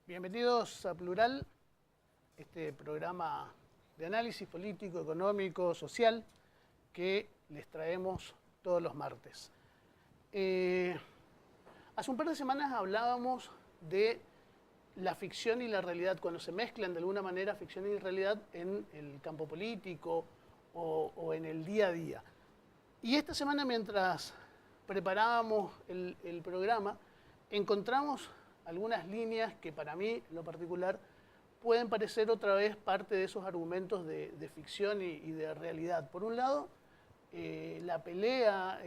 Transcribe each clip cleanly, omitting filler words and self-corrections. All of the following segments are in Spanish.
Bienvenidos a Plural, este programa de análisis político, económico, social que les traemos todos los martes. Hace un par de semanas hablábamos de la ficción y la realidad, cuando se mezclan de alguna manera ficción y realidad en el campo político o en el día a día. Y esta semana, mientras preparábamos el programa, encontramos algunas líneas que para mí, en lo particular, pueden parecer otra vez parte de esos argumentos de ficción y de realidad. Por un lado, la pelea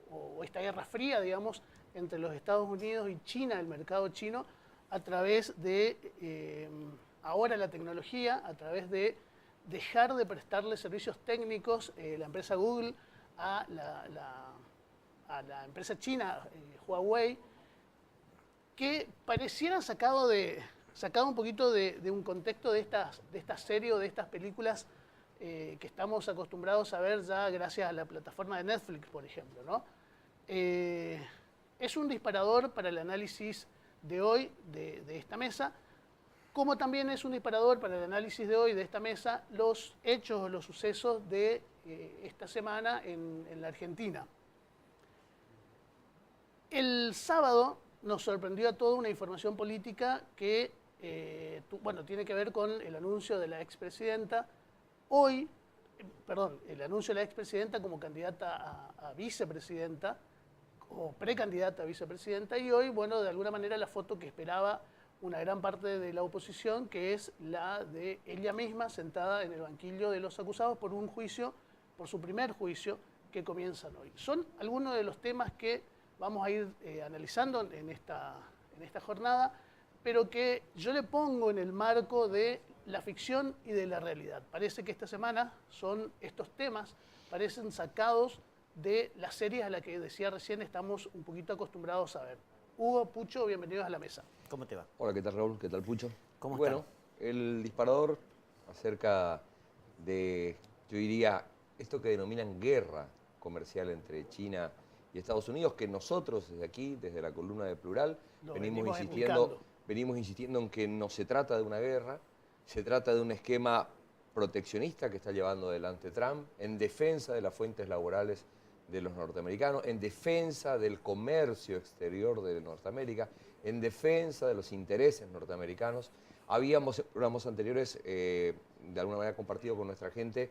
o esta guerra fría, digamos, entre los Estados Unidos y China, el mercado chino, a través de, ahora la tecnología, a través de dejar de prestarle servicios técnicos la empresa Google a la empresa china Huawei, que parecieran sacado un poquito de un contexto de estas series o de estas películas que estamos acostumbrados a ver ya gracias a la plataforma de Netflix, por ejemplo, ¿no? Es un disparador para el análisis de hoy de esta mesa, como también es un disparador para el análisis de hoy de esta mesa los hechos o los sucesos de esta semana en la Argentina. El sábado nos sorprendió a todos una información política que tiene que ver con el anuncio de la expresidenta. El anuncio de la expresidenta como candidata a vicepresidenta o precandidata a vicepresidenta, y hoy, bueno, de alguna manera la foto que esperaba una gran parte de la oposición, que es la de ella misma sentada en el banquillo de los acusados por un juicio, por su primer juicio, que comienzan hoy. Son algunos de los temas que vamos a ir analizando en esta jornada, pero que yo le pongo en el marco de la ficción y de la realidad. Parece que esta semana estos temas parecen sacados de las series a las que decía recién estamos un poquito acostumbrados a ver. Hugo, Pucho, bienvenidos a la mesa. ¿Cómo te va? Hola, ¿qué tal, Raúl? ¿Qué tal, Pucho? ¿Cómo Bueno, están? el disparador acerca de, yo diría, esto que denominan guerra comercial entre China y Estados Unidos, que nosotros desde aquí, desde la columna de Plural, venimos insistiendo en que no se trata de una guerra, se trata de un esquema proteccionista que está llevando adelante Trump en defensa de las fuentes laborales de los norteamericanos, en defensa del comercio exterior de Norteamérica, en defensa de los intereses norteamericanos. Habíamos en programas anteriores, de alguna manera compartido con nuestra gente,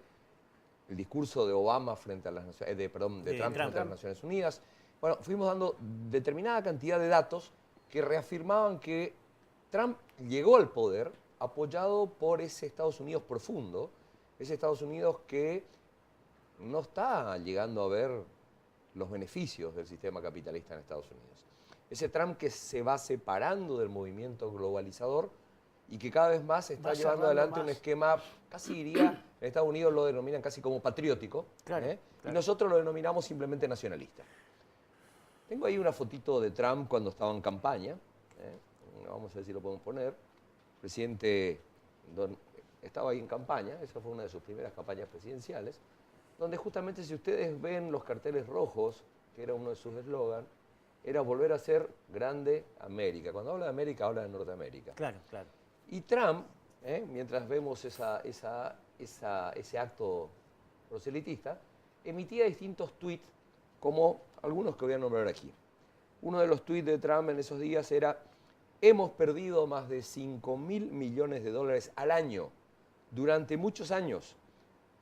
el discurso de Obama frente a las naciones, de Trump frente a las Naciones Unidas. Bueno, fuimos dando determinada cantidad de datos que reafirmaban que Trump llegó al poder apoyado por ese Estados Unidos profundo, ese Estados Unidos que no está llegando a ver los beneficios del sistema capitalista en Estados Unidos. Ese Trump que se va separando del movimiento globalizador y que cada vez más está llevando adelante un esquema, casi diría, en Estados Unidos lo denominan casi como patriótico, claro. Y nosotros lo denominamos simplemente nacionalista. Tengo ahí una fotito de Trump cuando estaba en campaña, vamos a ver si lo podemos poner. El presidente estaba ahí en campaña, esa fue una de sus primeras campañas presidenciales, donde justamente si ustedes ven los carteles rojos, que era uno de sus eslogans, era volver a ser grande América. Cuando habla de América, habla de Norteamérica. Claro, claro. Y Trump, mientras vemos ese acto proselitista, emitía distintos tweets, como algunos que voy a nombrar aquí. Uno de los tweets de Trump en esos días era: hemos perdido más de 5.000 millones de dólares al año durante muchos años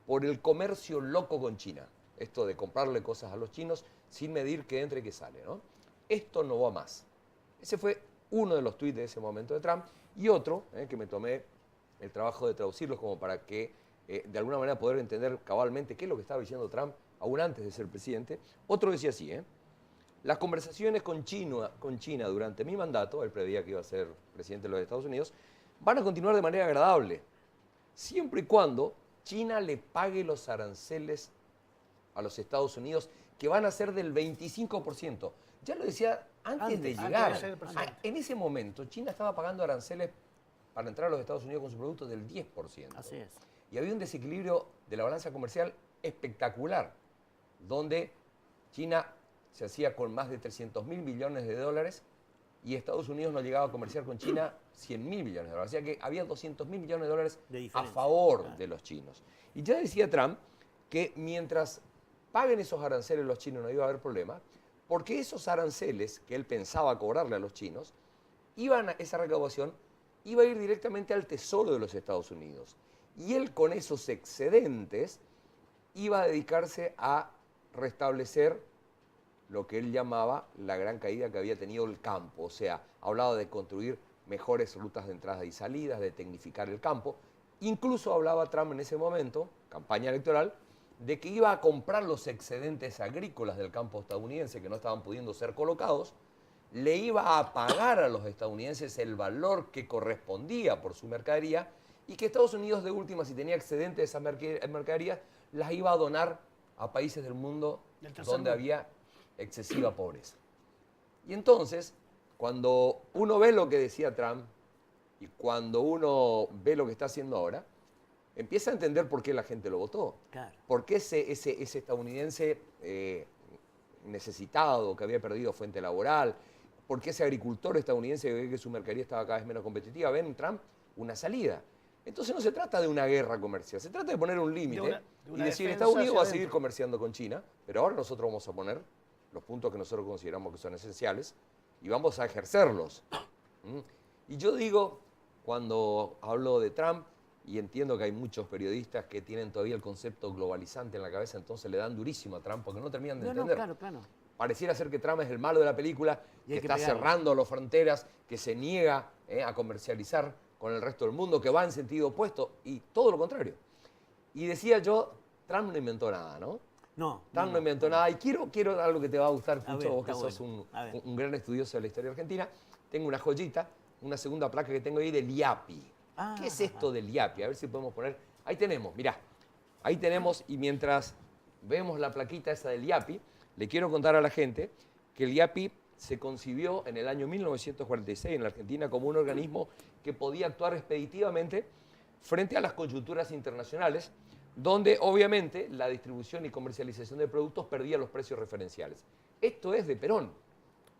por el comercio loco con China. Esto de comprarle cosas a los chinos sin medir qué entra y qué sale, ¿no? Esto no va más. Ese fue uno de los tuits de ese momento de Trump. Y otro, que me tomé el trabajo de traducirlos como para que de alguna manera poder entender cabalmente qué es lo que estaba diciendo Trump aún antes de ser presidente. Otro decía así: las conversaciones con China durante mi mandato, él preveía que iba a ser presidente de los Estados Unidos, van a continuar de manera agradable, siempre y cuando China le pague los aranceles a los Estados Unidos que van a ser del 25%. Ya lo decía antes de llegar. de ser presidente. En ese momento, China estaba pagando aranceles para entrar a los Estados Unidos con sus productos del 10%. Así es. Y había un desequilibrio de la balanza comercial espectacular, donde China se hacía con más de 300.000 millones de dólares y Estados Unidos no llegaba a comerciar con China 100.000 millones de dólares. O sea que había 200.000 millones de dólares a favor de los chinos. Y ya decía Trump que mientras paguen esos aranceles los chinos no iba a haber problema, porque esos aranceles que él pensaba cobrarle a los chinos, esa recaudación iba a ir directamente al tesoro de los Estados Unidos. Y él con esos excedentes iba a dedicarse a restablecer lo que él llamaba la gran caída que había tenido el campo. O sea, hablaba de construir mejores rutas de entrada y salidas, de tecnificar el campo. Incluso hablaba Trump en ese momento, campaña electoral, de que iba a comprar los excedentes agrícolas del campo estadounidense que no estaban pudiendo ser colocados, le iba a pagar a los estadounidenses el valor que correspondía por su mercadería y que Estados Unidos de última, si tenía excedentes de esas mercaderías, las iba a donar a países del mundo donde había excesiva pobreza. Y entonces, cuando uno ve lo que decía Trump y cuando uno ve lo que está haciendo ahora, empieza a entender por qué la gente lo votó. Claro. Por qué ese estadounidense necesitado, que había perdido fuente laboral, por qué ese agricultor estadounidense que ve que su mercadería estaba cada vez menos competitiva, ve en Trump una salida. Entonces no se trata de una guerra comercial, se trata de poner un límite y decir, Estados Unidos va a seguir comerciando con China, pero ahora nosotros vamos a poner los puntos que nosotros consideramos que son esenciales y vamos a ejercerlos. Y yo digo, cuando hablo de Trump, y entiendo que hay muchos periodistas que tienen todavía el concepto globalizante en la cabeza, entonces le dan durísimo a Trump porque no terminan de entender. Claro. Pareciera ser que Trump es el malo de la película, que está cerrando las fronteras, que se niega a comercializar con el resto del mundo, que va en sentido opuesto, y todo lo contrario. Y decía yo, Trump no inventó nada, ¿no? Trump no inventó nada. Y quiero algo que te va a gustar, Pucho, vos que sos un gran estudioso de la historia argentina. Tengo una joyita, una segunda placa que tengo ahí del IAPI. ¿Qué es esto del IAPI? A ver si podemos poner. Ahí tenemos, mirá. Ahí tenemos, y mientras vemos la plaquita esa del IAPI, le quiero contar a la gente que el IAPI se concibió en el año 1946 en la Argentina como un organismo que podía actuar expeditivamente frente a las coyunturas internacionales, donde obviamente la distribución y comercialización de productos perdía los precios referenciales. Esto es de Perón.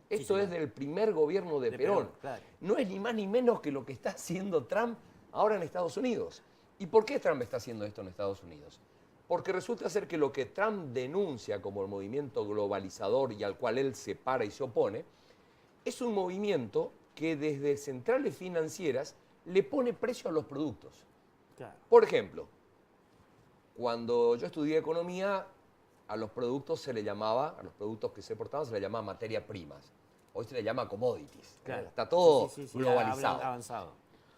Esto es del primer gobierno de Perón. Claro. No es ni más ni menos que lo que está haciendo Trump ahora en Estados Unidos. ¿Y por qué Trump está haciendo esto en Estados Unidos? Porque resulta ser que lo que Trump denuncia como el movimiento globalizador y al cual él se para y se opone, es un movimiento que desde centrales financieras le pone precio a los productos. Claro. Por ejemplo, cuando yo estudié economía, a los productos se le llamaba, a los productos que se exportaban se le llamaba materia primas. Hoy se le llama commodities. Claro. Está todo globalizado. Avanzado.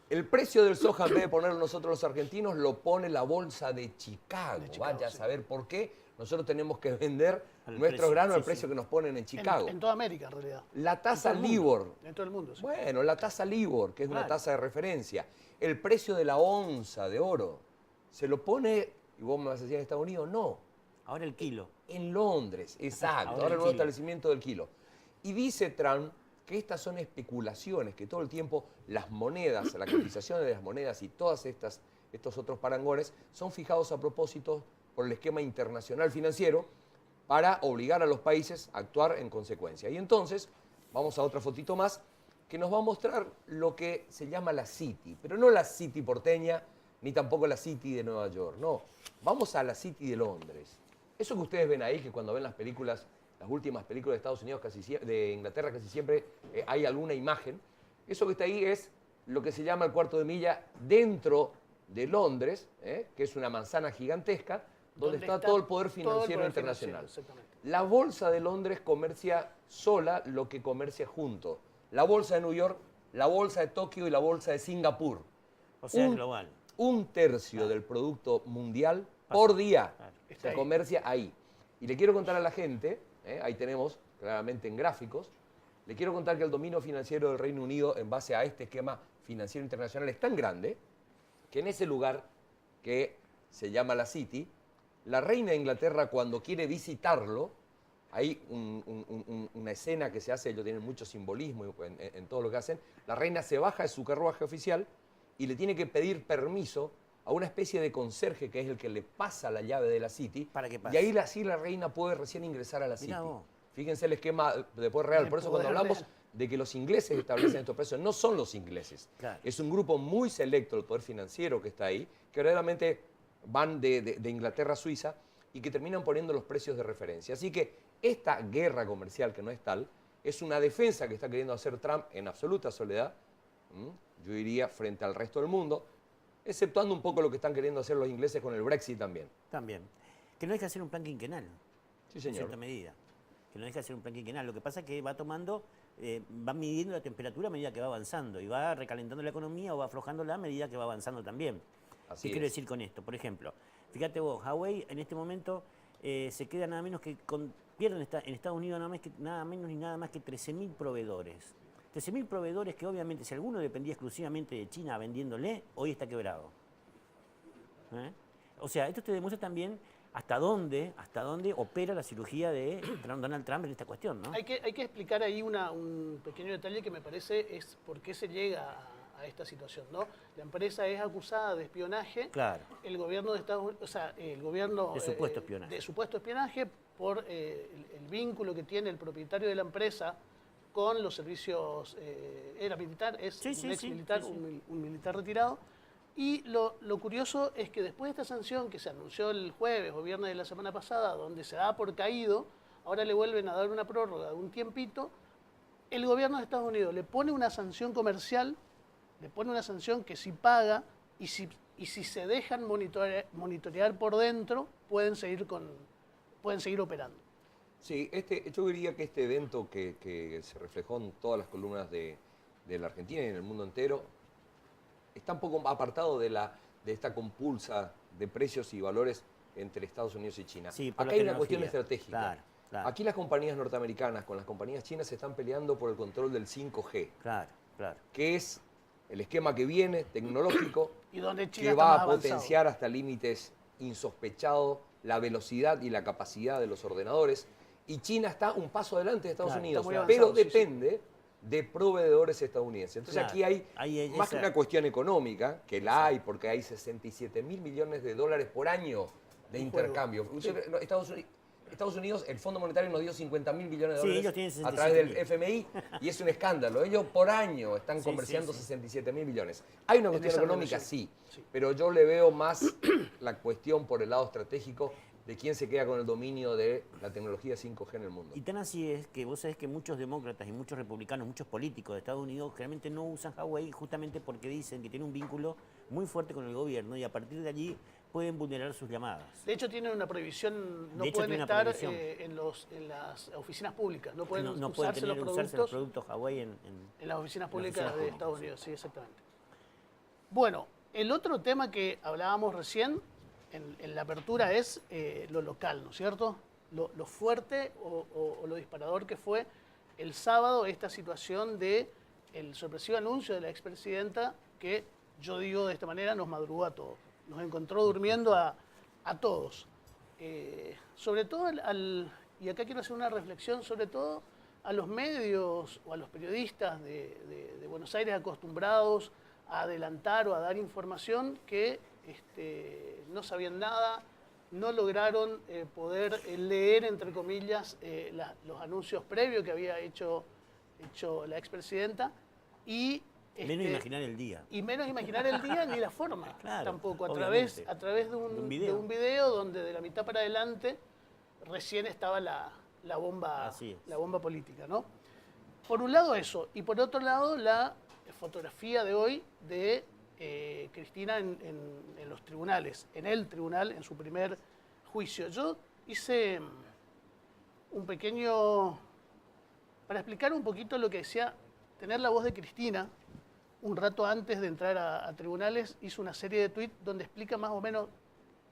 El precio del soja, en vez de ponerlo nosotros los argentinos, lo pone la bolsa de Chicago. Vaya a saber por qué nosotros tenemos que vender nuestros granos al precio que nos ponen en Chicago. En toda América, en realidad. La tasa LIBOR. En todo el mundo, sí. Bueno, la tasa LIBOR, que es una tasa de referencia. El precio de la onza de oro. Se lo pone, y vos me vas a decir en Estados Unidos, no. Ahora el kilo. En Londres, exacto. Ahora el nuevo establecimiento del kilo. Y dice Trump que estas son especulaciones, que todo el tiempo las monedas, la cotización de las monedas y todos estos otros parangones son fijados a propósito por el esquema internacional financiero para obligar a los países a actuar en consecuencia. Y entonces, vamos a otra fotito más, que nos va a mostrar lo que se llama la City, pero no la City porteña, ni tampoco la City de Nueva York, no. Vamos a la City de Londres. Eso que ustedes ven ahí, que cuando ven las películas, las últimas películas de Estados Unidos, de Inglaterra, casi siempre hay alguna imagen. Eso que está ahí es lo que se llama el cuarto de milla dentro de Londres, que es una manzana gigantesca, donde está todo el poder financiero internacional. La bolsa de Londres comercia sola lo que comercia junto. La bolsa de New York, la bolsa de Tokio y la bolsa de Singapur. O sea, global. Un tercio del producto mundial por día se comercia ahí. Y le quiero contar a la gente, ahí tenemos claramente en gráficos, le quiero contar que el dominio financiero del Reino Unido en base a este esquema financiero internacional es tan grande que en ese lugar que se llama la City, La reina de Inglaterra, cuando quiere visitarlo, hay una escena que se hace, ellos tienen mucho simbolismo en todo lo que hacen. La reina se baja de su carruaje oficial y le tiene que pedir permiso a una especie de conserje que es el que le pasa la llave de la City. Para que pase. Y ahí así la reina puede recién ingresar a la City. Mirá vos. Fíjense el esquema de poder real. De Por eso cuando poder hablamos real. de que los ingleses establecen estos precios, no son los ingleses. Claro. Es un grupo muy selecto del poder financiero que está ahí, que verdaderamente van de Inglaterra a Suiza y que terminan poniendo los precios de referencia. Así que esta guerra comercial, que no es tal, es una defensa que está queriendo hacer Trump en absoluta soledad, yo diría, frente al resto del mundo, exceptuando un poco lo que están queriendo hacer los ingleses con el Brexit también. También. Que no deja de ser un plan quinquenal. Sí, En señor. cierta medida. Que no deja de ser un plan quinquenal. Lo que pasa es que va tomando, va midiendo la temperatura a medida que va avanzando y va recalentando la economía o va aflojándola a medida que va avanzando también. Así ¿Qué quiero es. decir con esto? Por ejemplo, fíjate vos, Huawei en este momento se queda nada menos que pierden en Estados Unidos nada menos ni nada más que 13.000 proveedores. 13.000 proveedores que obviamente si alguno dependía exclusivamente de China vendiéndole, hoy está quebrado. ¿Eh? O sea, esto te demuestra también hasta dónde opera la cirugía de Donald Trump en esta cuestión, ¿no? Hay que explicar ahí un pequeño detalle que me parece es por qué se llega a esta situación, ¿no? La empresa es acusada de espionaje. Claro. El gobierno de Estados Unidos, o sea, el gobierno... De supuesto espionaje. De supuesto espionaje por el vínculo que tiene el propietario de la empresa con los servicios... era militar, es Sí, sí, un ex sí, militar, sí, sí. Un militar retirado. Y lo curioso es que después de esta sanción que se anunció el jueves o viernes de la semana pasada, donde se da por caído, ahora le vuelven a dar una prórroga de un tiempito, el gobierno de Estados Unidos le pone una sanción comercial, le pone una sanción que si paga y si se dejan monitorear por dentro, pueden seguir operando. Sí, yo diría que este evento que se reflejó en todas las columnas de la Argentina y en el mundo entero, está un poco apartado de esta compulsa de precios y valores entre Estados Unidos y China. Sí, por Acá la hay una cuestión tecnología. estratégica. Claro, claro. Aquí las compañías norteamericanas con las compañías chinas se están peleando por el control del 5G, Claro, claro. que es el esquema que viene, tecnológico, Y donde China que está va más a avanzado. potenciar hasta límites insospechados la velocidad y la capacidad de los ordenadores. Y China está un paso adelante de Estados Claro, Unidos, está muy pero avanzado, sí, sí. depende de proveedores estadounidenses. Entonces Claro, aquí hay ahí más que esa- una cuestión económica, que la hay porque hay 67.000 millones de dólares por año de En intercambio. juego. Usted- no, Estados Unidos, el Fondo Monetario nos dio 50.000 millones de Sí, dólares ellos tienen a través del 67.000. FMI y es un escándalo. Ellos por año están Sí, comerciando sí, sí. 67.000 millones. Hay una En cuestión esa económica, relación. sí, Sí. pero yo le veo más la cuestión por el lado estratégico de quién se queda con el dominio de la tecnología 5G en el mundo. Y tan así es que vos sabés que muchos demócratas y muchos republicanos, muchos políticos de Estados Unidos generalmente no usan Huawei justamente porque dicen que tiene un vínculo muy fuerte con el gobierno y a partir de allí pueden vulnerar sus llamadas. De hecho, tienen una prohibición, no De hecho, pueden tiene una estar prohibición. en las oficinas públicas, no pueden No pueden usarse los usarse los productos productos Huawei en las oficinas las públicas oficinas de públicas, Estados sí. Unidos, sí, exactamente. Bueno, el otro tema que hablábamos recién en la apertura es lo local, ¿no es cierto? Lo fuerte o lo disparador que fue el sábado esta situación de el sorpresivo anuncio de la expresidenta que, yo digo de esta manera, nos madrugó a todos. Nos encontró durmiendo a todos. Sobre todo, y acá quiero hacer una reflexión, sobre todo a los medios o a los periodistas de Buenos Aires acostumbrados a adelantar o a dar información que no sabían nada, no lograron poder leer, entre comillas, los anuncios previos que había hecho la expresidenta y... Menos imaginar el día. Y menos imaginar el día ni la forma Claro, tampoco, obviamente. a través de un un video. video donde de la mitad para adelante recién estaba la bomba, Así es. la bomba política, ¿no? Por un lado eso, y por otro lado la fotografía de hoy de Cristina en los tribunales, en el tribunal, en su primer juicio. Yo hice un pequeño, para explicar un poquito lo que decía, tener la voz de Cristina. Un rato antes de entrar a tribunales hizo una serie de tweets donde explica más o menos,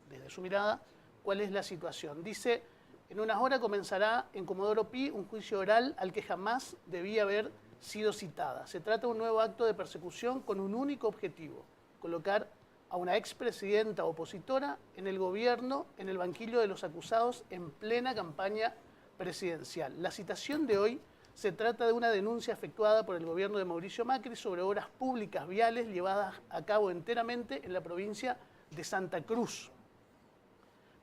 desde su mirada, cuál es la situación. Dice, en unas horas comenzará en Comodoro Pi un juicio oral al que jamás debía haber sido citada. Se trata de un nuevo acto de persecución con un único objetivo, colocar a una expresidenta opositora en el gobierno, en el banquillo de los acusados en plena campaña presidencial. La citación de hoy se trata de una denuncia efectuada por el gobierno de Mauricio Macri sobre obras públicas viales llevadas a cabo enteramente en la provincia de Santa Cruz.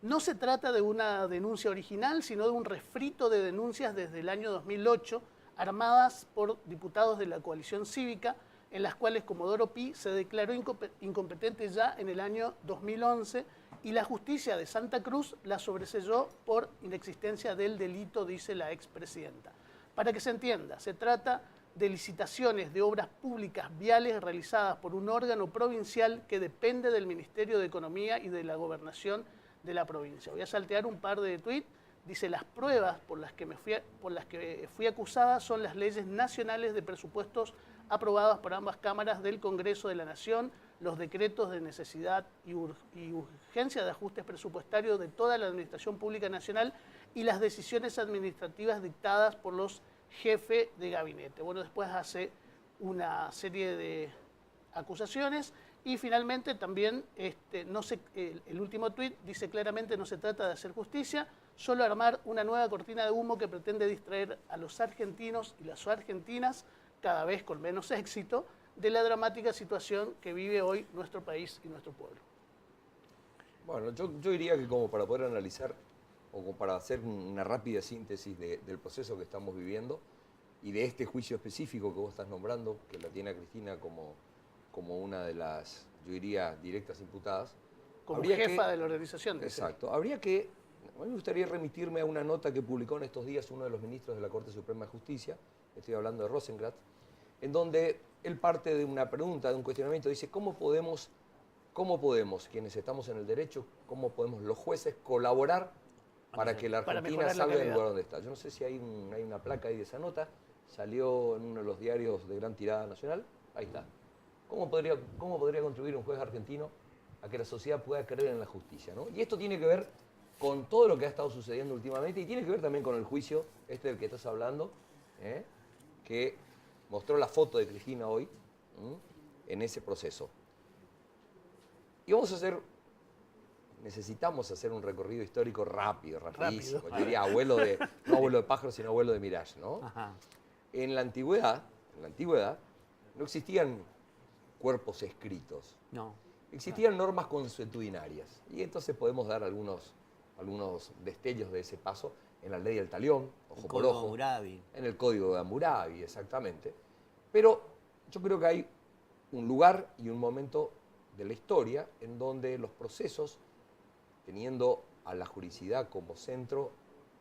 No se trata de una denuncia original, sino de un refrito de denuncias desde el año 2008, armadas por diputados de la coalición cívica, en las cuales Comodoro Pi se declaró incompetente ya en el año 2011 y la justicia de Santa Cruz la sobreselló por inexistencia del delito, dice la expresidenta. Para que se entienda, se trata de licitaciones de obras públicas viales realizadas por un órgano provincial que depende del Ministerio de Economía y de la Gobernación de la provincia. Voy a saltear un par de tuits. Dice, las pruebas por las que fui acusada son las leyes nacionales de presupuestos aprobadas por ambas cámaras del Congreso de la Nación, los decretos de necesidad y urgencia de ajustes presupuestarios de toda la Administración Pública Nacional y las decisiones administrativas dictadas por los jefes de gabinete. Bueno, después hace una serie de acusaciones y finalmente también el último tuit dice claramente: no se trata de hacer justicia, solo armar una nueva cortina de humo que pretende distraer a los argentinos y las argentinas, cada vez con menos éxito, de la dramática situación que vive hoy nuestro país y nuestro pueblo. Bueno, yo diría que como para poder analizar o como para hacer una rápida síntesis del proceso que estamos viviendo y de este juicio específico que vos estás nombrando, que la tiene a Cristina como una de las, yo diría, directas imputadas. Como jefa de la organización. Exacto. A mí me gustaría remitirme a una nota que publicó en estos días uno de los ministros de la Corte Suprema de Justicia, estoy hablando de Rosengrad, en donde él parte de una pregunta, de un cuestionamiento, dice: ¿cómo podemos, quienes estamos en el derecho, cómo podemos los jueces colaborar para que la Argentina salga del lugar donde está? Yo no sé si hay una placa ahí de esa nota, salió en uno de los diarios de gran tirada nacional, ahí está. ¿Cómo podría contribuir un juez argentino a que la sociedad pueda creer en la justicia, ¿no? Y esto tiene que ver con todo lo que ha estado sucediendo últimamente y tiene que ver también con el juicio del que estás hablando, que mostró la foto de Cristina hoy en ese proceso. Y necesitamos hacer un recorrido histórico rapidísimo. Yo diría no abuelo de pájaro, sino abuelo de Mirage, ¿no? Ajá. En la antigüedad no existían cuerpos escritos. No. Existían normas consuetudinarias. Y entonces podemos dar algunos destellos de ese paso en la ley del talión, ojo por ojo. Hammurabi. En el código de Hammurabi, exactamente. Pero yo creo que hay un lugar y un momento de la historia en donde los procesos, teniendo a la juridicidad como centro,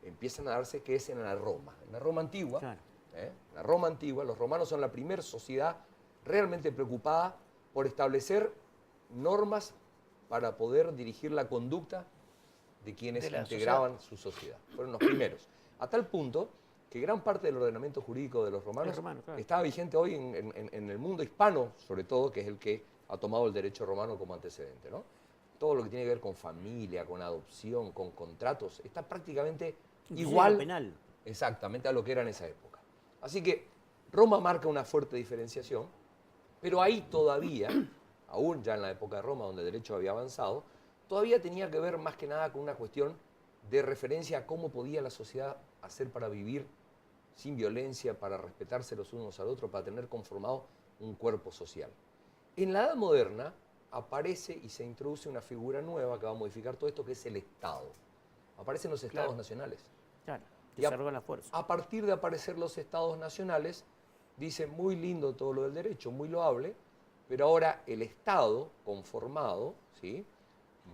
empiezan a darse, que es en la Roma. En la Roma antigua, Claro. En la Roma antigua, los romanos son la primera sociedad realmente preocupada por establecer normas para poder dirigir la conducta de quienes integraban su sociedad. Fueron los primeros. A tal punto que gran parte del ordenamiento jurídico de los romanos claro, está vigente hoy en el mundo hispano, sobre todo, que es el que ha tomado el derecho romano como antecedente, ¿no? Todo lo que tiene que ver con familia, con adopción, con contratos, está prácticamente igual penal. Exactamente a lo que era en esa época. Así que Roma marca una fuerte diferenciación, pero ahí todavía, aún ya en la época de Roma, donde el derecho había avanzado, todavía tenía que ver más que nada con una cuestión de referencia a cómo podía la sociedad hacer para vivir sin violencia, para respetarse los unos al otro, para tener conformado un cuerpo social. En la Edad Moderna aparece y se introduce una figura nueva que va a modificar todo esto, que es el Estado. Aparecen los Estados nacionales. Claro, Y desarrolla la fuerza. A partir de aparecer los Estados nacionales, dice: muy lindo todo lo del derecho, muy loable, pero ahora el Estado conformado, ¿sí?,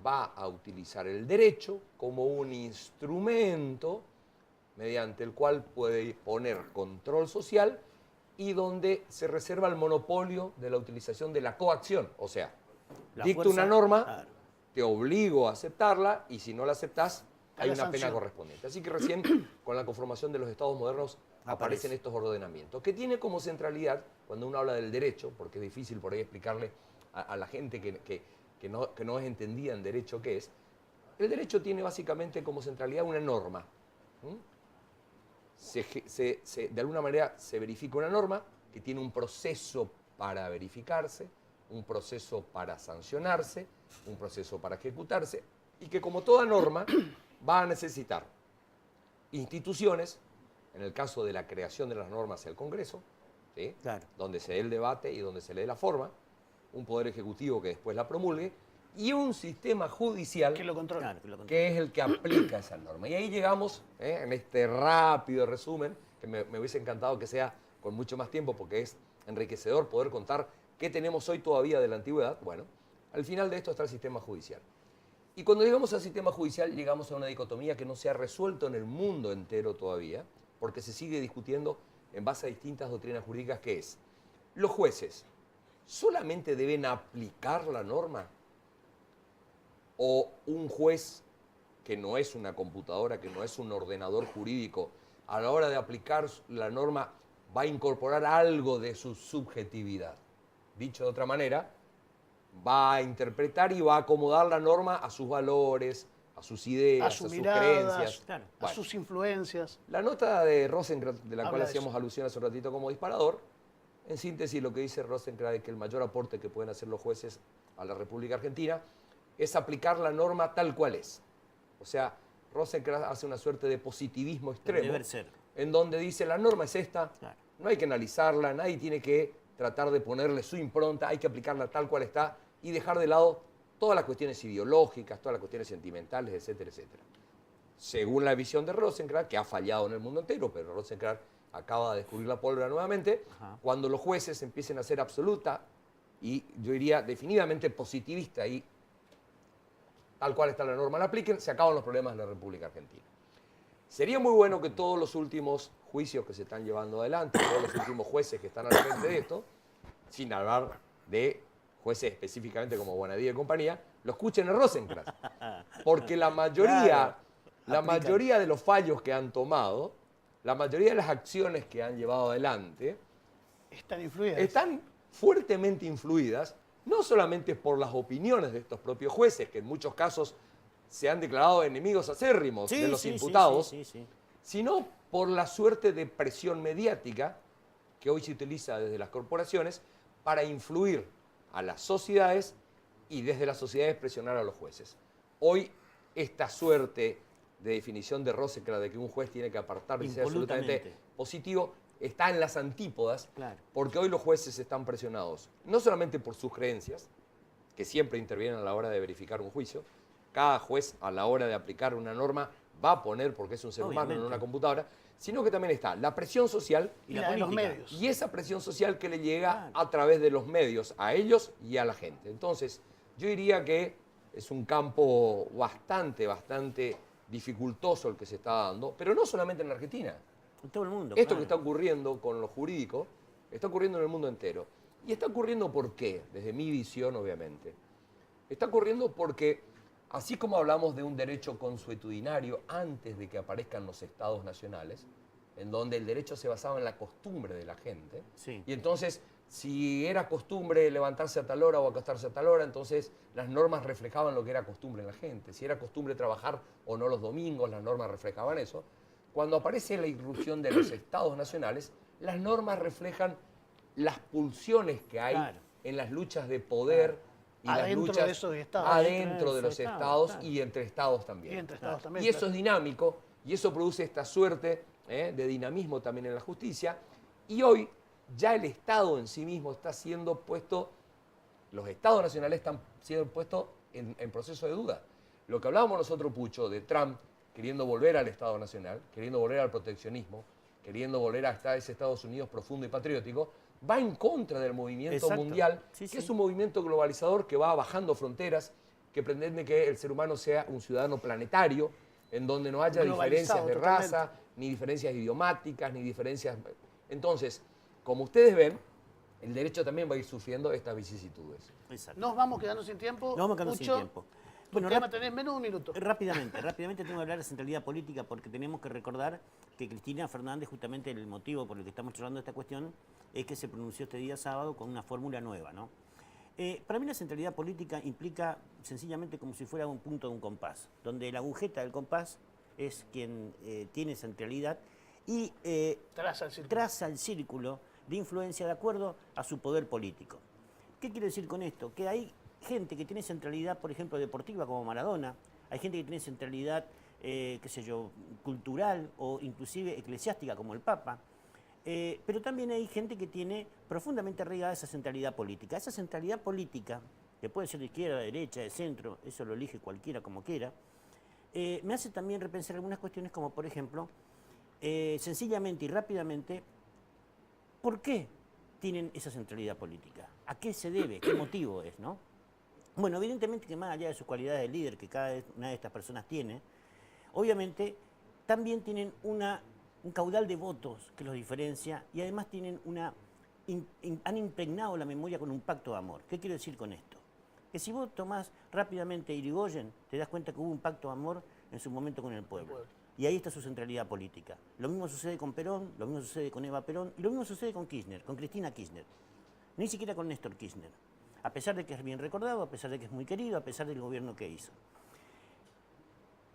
va a utilizar el derecho como un instrumento mediante el cual puede poner control social y donde se reserva el monopolio de la utilización de la coacción. O sea, dicto una norma, claro, te obligo a aceptarla y si no la aceptás, hay una pena correspondiente. Así que recién, con la conformación de los estados modernos, aparecen estos ordenamientos, que tiene como centralidad, cuando uno habla del derecho, porque es difícil por ahí explicarle a la gente que no es entendida en derecho qué es, el derecho tiene básicamente como centralidad una norma. De alguna manera se verifica una norma que tiene un proceso para verificarse, un proceso para sancionarse, un proceso para ejecutarse, y que como toda norma va a necesitar instituciones, en el caso de la creación de las normas, el Congreso, ¿sí? Claro. Donde se dé el debate y donde se le dé la forma, un poder ejecutivo que después la promulgue, y un sistema judicial Que lo controla. Claro, que lo controla. que es el que aplica esa norma. Y ahí llegamos, en este rápido resumen, que me hubiese encantado que sea con mucho más tiempo, porque es enriquecedor poder contar qué tenemos hoy todavía de la antigüedad. Bueno, al final de esto está el sistema judicial. Y cuando llegamos al sistema judicial, llegamos a una dicotomía que no se ha resuelto en el mundo entero todavía, porque se sigue discutiendo en base a distintas doctrinas jurídicas, que es, ¿los jueces solamente deben aplicar la norma? ¿O un juez que no es una computadora, que no es un ordenador jurídico, a la hora de aplicar la norma va a incorporar algo de su subjetividad? Dicho de otra manera, va a interpretar y va a acomodar la norma a sus valores, a sus ideas, A a sus sus miradas, creencias. Claro. a Bueno, sus influencias. la nota de Rosenkrantz, de la Habla cual de hacíamos eso. alusión hace un ratito como disparador, en síntesis lo que dice Rosenkrantz es que el mayor aporte que pueden hacer los jueces a la República Argentina es aplicar la norma tal cual es. O sea, Rosenkrantz hace una suerte de positivismo extremo, Deber ser. en donde dice la norma es esta, Claro. no hay que analizarla, nadie tiene que tratar de ponerle su impronta, hay que aplicarla tal cual está y dejar de lado todas las cuestiones ideológicas, todas las cuestiones sentimentales, etcétera, etcétera. Según la visión de Rosenkrantz, que ha fallado en el mundo entero, pero Rosenkrantz acaba de descubrir la pólvora nuevamente, Ajá. cuando los jueces empiecen a ser absoluta y yo diría definitivamente positivista y tal cual está la norma la apliquen, se acaban los problemas de la República Argentina. Sería muy bueno que todos los últimos juicios que se están llevando adelante, todos los últimos jueces que están al frente de esto, sin hablar de jueces específicamente como Bonadía y compañía, lo escuchen en Rosenkrantz. Porque la mayoría, Claro, la aplican. mayoría de los fallos que han tomado, la mayoría de las acciones que han llevado adelante, Están influidas. están fuertemente influidas, no solamente por las opiniones de estos propios jueces, que en muchos casos se han declarado enemigos acérrimos de los imputados, Sí. sino por la suerte de presión mediática que hoy se utiliza desde las corporaciones para influir a las sociedades y desde las sociedades presionar a los jueces. Hoy esta suerte de definición de Rosenkrantz de que un juez tiene que apartar y ser absolutamente Impolutamente. positivo está en las antípodas, Claro. porque hoy los jueces están presionados no solamente por sus creencias, que siempre intervienen a la hora de verificar un juicio. Cada juez a la hora de aplicar una norma va a poner, porque es un ser humano, en Obviamente. una computadora, sino que también está la presión social Y la la de los política. medios. y esa presión social que le llega Claro. a través de los medios, a ellos y a la gente. Entonces, yo diría que es un campo bastante dificultoso el que se está dando, pero no solamente en la Argentina. En todo el mundo. Esto claro. que está ocurriendo con lo jurídico, está ocurriendo en el mundo entero. ¿Y está ocurriendo por qué? Desde mi visión, obviamente. Está ocurriendo porque, así como hablamos de un derecho consuetudinario antes de que aparezcan los estados nacionales, en donde el derecho se basaba en la costumbre de la gente, Sí. y entonces, si era costumbre levantarse a tal hora o acostarse a tal hora, entonces las normas reflejaban lo que era costumbre en la gente. Si era costumbre trabajar o no los domingos, las normas reflejaban eso. Cuando aparece la irrupción de los estados nacionales, las normas reflejan las pulsiones que hay Claro. en las luchas de poder y las Adentro luchas de esos estados. adentro de esos los estados, estados claro. y entre estados también. Y entre estados también. Y eso claro. es dinámico y eso produce esta suerte de dinamismo también en la justicia. Y hoy ya el Estado en sí mismo está siendo puesto, los Estados nacionales están siendo puestos en proceso de duda. Lo que hablábamos nosotros, Pucho, de Trump queriendo volver al Estado nacional, queriendo volver al proteccionismo, queriendo volver a ese Estados Unidos profundo y patriótico, va en contra del movimiento Exacto. mundial, Sí, que sí. es un movimiento globalizador que va bajando fronteras, que pretende que el ser humano sea un ciudadano planetario, en donde no haya diferencias Globalizado de totalmente. raza, ni diferencias idiomáticas, ni diferencias... Entonces, como ustedes ven, el derecho también va a ir sufriendo estas vicisitudes. Exacto. Nos vamos quedando sin tiempo. Nos vamos quedando sin Pucho, tiempo. tu Bueno, tema tenés menos de un minuto. Rápidamente tengo que hablar de centralidad política porque tenemos que recordar que Cristina Fernández, justamente el motivo por el que estamos charlando esta cuestión, es que se pronunció este día sábado con una fórmula nueva, ¿no? Para mí la centralidad política implica sencillamente como si fuera un punto de un compás, donde la agujeta del compás es quien tiene centralidad y Traza el círculo. traza el círculo de influencia de acuerdo a su poder político. ¿Qué quiero decir con esto? Que hay gente que tiene centralidad, por ejemplo, deportiva como Maradona, hay gente que tiene centralidad, qué sé yo, cultural o inclusive eclesiástica como el Papa, pero también hay gente que tiene profundamente arraigada esa centralidad política. Esa centralidad política, que puede ser de izquierda, de derecha, de centro, eso lo elige cualquiera como quiera, me hace también repensar algunas cuestiones como, por ejemplo, sencillamente y rápidamente, ¿por qué tienen esa centralidad política? ¿A qué se debe? ¿Qué motivo es, no? Bueno, evidentemente que más allá de sus cualidades de líder que cada una de estas personas tiene, obviamente también tienen un caudal de votos que los diferencia y además tienen han impregnado la memoria con un pacto de amor. ¿Qué quiero decir con esto? Que si vos tomás rápidamente Irigoyen, te das cuenta que hubo un pacto de amor en su momento con el pueblo. Y ahí está su centralidad política. Lo mismo sucede con Perón, lo mismo sucede con Eva Perón, y lo mismo sucede con Kirchner, con Cristina Kirchner. Ni siquiera con Néstor Kirchner. A pesar de que es bien recordado, a pesar de que es muy querido, a pesar del gobierno que hizo.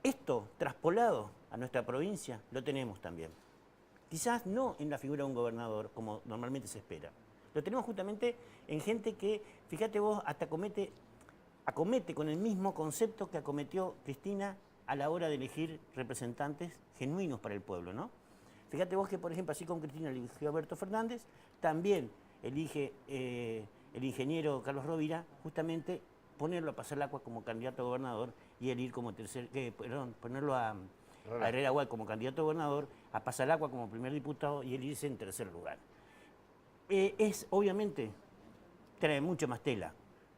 Esto, traspolado a nuestra provincia, lo tenemos también. Quizás no en la figura de un gobernador, como normalmente se espera. Lo tenemos justamente en gente que, fíjate vos, hasta acomete con el mismo concepto que acometió Cristina a la hora de elegir representantes genuinos para el pueblo, ¿no? Fíjate vos que, por ejemplo, así como Cristina eligió a Alberto Fernández, también elige el ingeniero Carlos Rovira, justamente ponerlo a Pasalacqua como candidato a gobernador y él ir como ponerlo a Herrera Gual como candidato a gobernador, a Pasalacqua como primer diputado y él irse en tercer lugar. Obviamente, trae mucho más tela,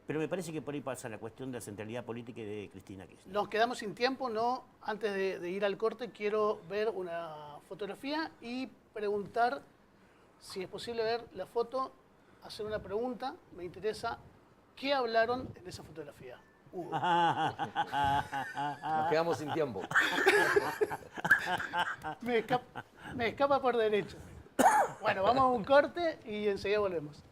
pero me parece que por ahí pasa la cuestión de la centralidad política y de Cristina Kirchner. Nos quedamos sin tiempo, ¿no? Antes de ir al corte quiero ver una fotografía y preguntar si es posible ver la foto, hacer una pregunta. Me interesa, ¿qué hablaron en esa fotografía? Hugo. Nos quedamos sin tiempo. Me escapa por derecho. Bueno, vamos a un corte y enseguida volvemos.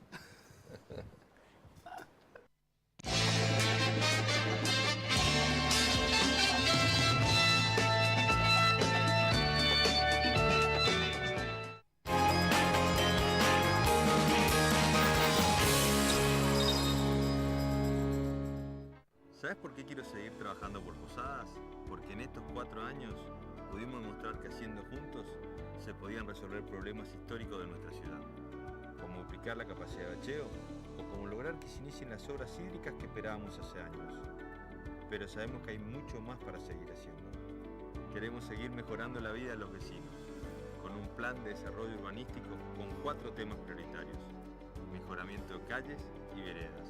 ¿Sabes por qué quiero seguir trabajando por Posadas? Porque en estos 4 años pudimos demostrar que haciendo juntos se podían resolver problemas históricos de nuestra ciudad, como duplicar la capacidad de bacheo o como lograr que se inicien las obras hídricas que esperábamos hace años. Pero sabemos que hay mucho más para seguir haciendo. Queremos seguir mejorando la vida de los vecinos, con un plan de desarrollo urbanístico con 4 temas prioritarios: mejoramiento de calles y veredas,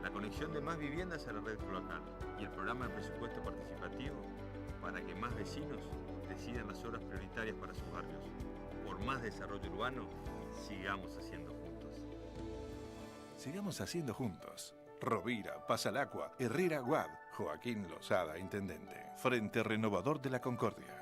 la conexión de más viviendas a la red cloacal y el programa de presupuesto participativo para que más vecinos decidan las obras prioritarias para sus barrios. Por más desarrollo urbano, sigamos haciendo juntos. Sigamos haciendo juntos. Rovira, Pasalacqua, Herrera Guad, Joaquín Lozada, Intendente. Frente Renovador de la Concordia.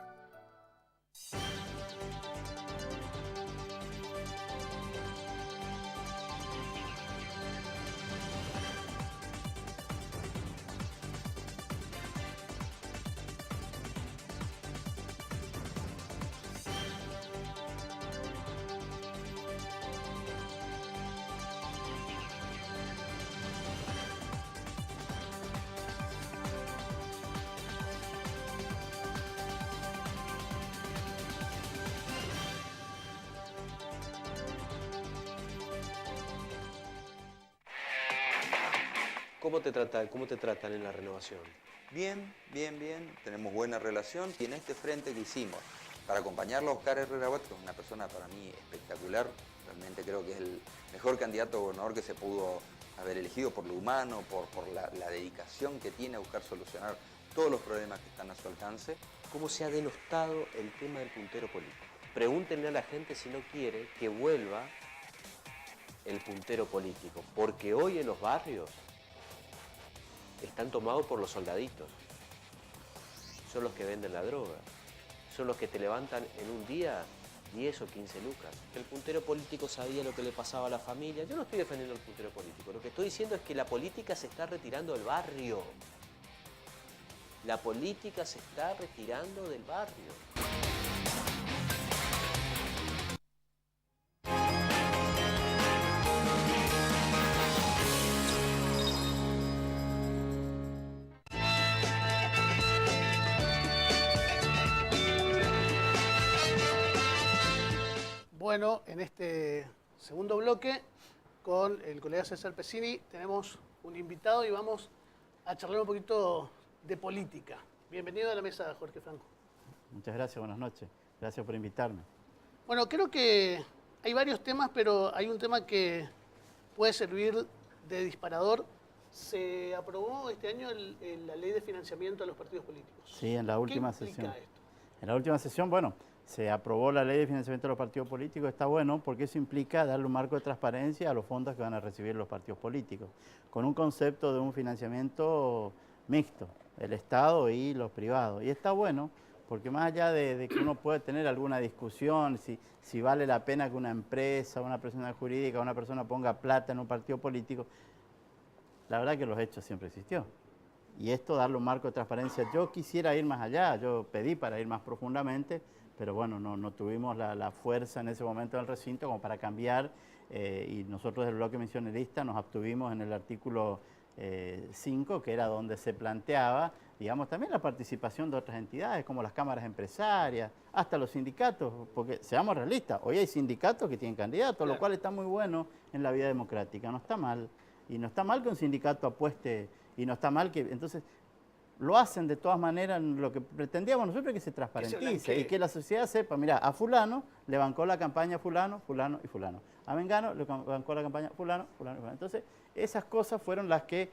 ¿Cómo te tratan en la renovación? Bien, bien, bien. Tenemos buena relación. Y en este frente que hicimos, para acompañarlo a Oscar Herrera Guad, que es una persona para mí espectacular, realmente creo que es el mejor candidato a gobernador que se pudo haber elegido por lo humano, por la dedicación que tiene a buscar solucionar todos los problemas que están a su alcance. ¿Cómo se ha denostado el tema del puntero político? Pregúntenle a la gente si no quiere que vuelva el puntero político, porque hoy en los barrios están tomados por los soldaditos. Son los que venden la droga. Son los que te levantan en un día 10 o 15 lucas. El puntero político sabía lo que le pasaba a la familia. Yo no estoy defendiendo al puntero político. Lo que estoy diciendo es que la política se está retirando del barrio. La política se está retirando del barrio. Bueno, en este segundo bloque, con el colega César Pesini, tenemos un invitado y vamos a charlar un poquito de política. Bienvenido a la mesa, Jorge Franco. Muchas gracias, buenas noches. Gracias por invitarme. Bueno, creo que hay varios temas, pero hay un tema que puede servir de disparador. Se aprobó este año la ley de financiamiento de los partidos políticos. Sí, en la última ¿Qué sesión. implica esto? En la última sesión, bueno, se aprobó la ley de financiamiento de los partidos políticos. Está bueno porque eso implica darle un marco de transparencia a los fondos que van a recibir los partidos políticos, con un concepto de un financiamiento mixto, el Estado y los privados. Y está bueno porque más allá de que uno puede tener alguna discusión, si vale la pena que una empresa, una persona jurídica, una persona ponga plata en un partido político, la verdad que los hechos siempre existió. Y esto, darle un marco de transparencia, yo quisiera ir más allá, yo pedí para ir más profundamente, pero bueno, no tuvimos la fuerza en ese momento del recinto como para cambiar, y nosotros del bloque misionerista nos abstuvimos en el artículo 5, que era donde se planteaba, digamos, también la participación de otras entidades, como las cámaras empresarias, hasta los sindicatos, porque seamos realistas, hoy hay sindicatos que tienen candidatos, Claro. lo cual está muy bueno en la vida democrática, no está mal. Y no está mal que un sindicato apueste, y no está mal que... Entonces, lo hacen de todas maneras, lo que pretendíamos nosotros es que se transparentice blanquee. y que la sociedad sepa, mira, a fulano le bancó la campaña fulano, fulano y fulano. A Mengano le bancó la campaña fulano, fulano y fulano. Entonces, esas cosas fueron las que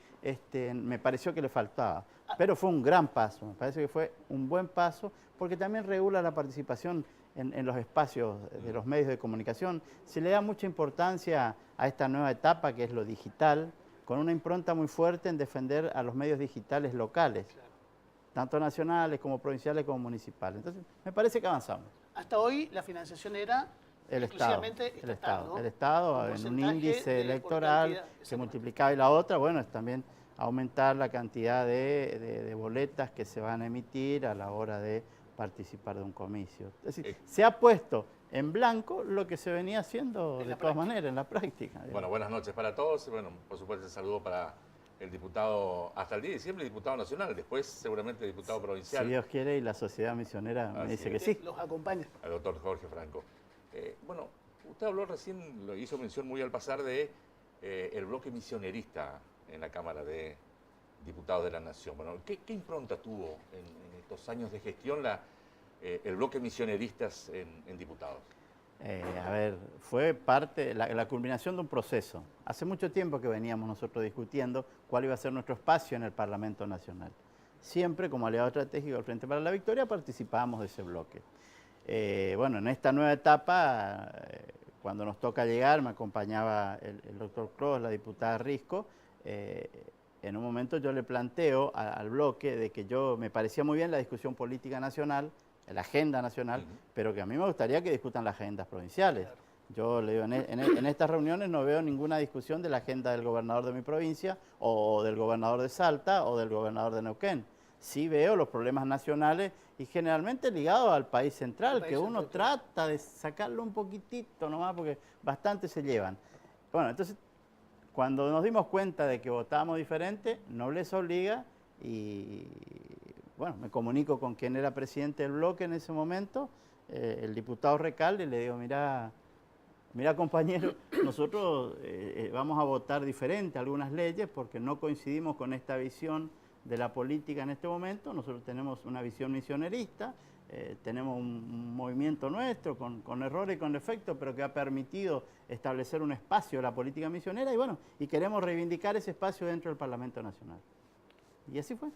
me pareció que le faltaba. Pero fue un gran paso, me parece que fue un buen paso, porque también regula la participación en los espacios de los medios de comunicación. Se le da mucha importancia a esta nueva etapa que es lo digital, con una impronta muy fuerte en defender a los medios digitales locales, tanto nacionales como provinciales como municipales. Entonces, me parece que avanzamos. Hasta hoy la financiación era El Estado, exclusivamente el estatal, Estado, ¿no? el Estado Un en un porcentaje índice por electoral cantidad, que exactamente. multiplicaba, y la otra, bueno, es también aumentar la cantidad de boletas que se van a emitir a la hora de participar de un comicio. Es decir, se ha puesto en blanco lo que se venía haciendo de todas maneras en la práctica. Bueno, buenas noches para todos. Bueno, por supuesto, el saludo para el diputado, hasta el 10 de diciembre, diputado nacional, después seguramente diputado provincial. Si Dios quiere y la sociedad misionera me Así dice es. que sí. Los acompaña. Al doctor Jorge Franco. Bueno, usted habló recién, lo hizo mención muy al pasar de el bloque misionerista en la Cámara de Diputados de la Nación. Bueno, ¿qué impronta tuvo en estos años de gestión el bloque misioneristas en diputados? A ver, fue parte, la culminación de un proceso. Hace mucho tiempo que veníamos nosotros discutiendo cuál iba a ser nuestro espacio en el Parlamento Nacional. Siempre, como aliado estratégico del Frente para la Victoria, participábamos de ese bloque. Bueno, en esta nueva etapa, cuando nos toca llegar, me acompañaba el doctor Cros, la diputada Risco. En un momento yo le planteo al bloque de que me parecía muy bien la discusión política nacional, la agenda nacional, pero que a mí me gustaría que discutan las agendas provinciales. Claro. Yo le digo, en estas reuniones no veo ninguna discusión de la agenda del gobernador de mi provincia, o del gobernador de Salta, o del gobernador de Neuquén. Sí veo los problemas nacionales y generalmente ligados al país central, que uno trata de sacarlo un poquitito nomás, porque bastante se llevan. Bueno, entonces, cuando nos dimos cuenta de que votábamos diferente, no les obliga y... Bueno, me comunico con quien era presidente del bloque en ese momento, el diputado Recalde, y le digo, mira compañero, nosotros vamos a votar diferente algunas leyes porque no coincidimos con esta visión de la política en este momento. Nosotros tenemos una visión misionerista, tenemos un movimiento nuestro con errores y con defectos, pero que ha permitido establecer un espacio de la política misionera, y bueno, y queremos reivindicar ese espacio dentro del Parlamento Nacional. Y así fue.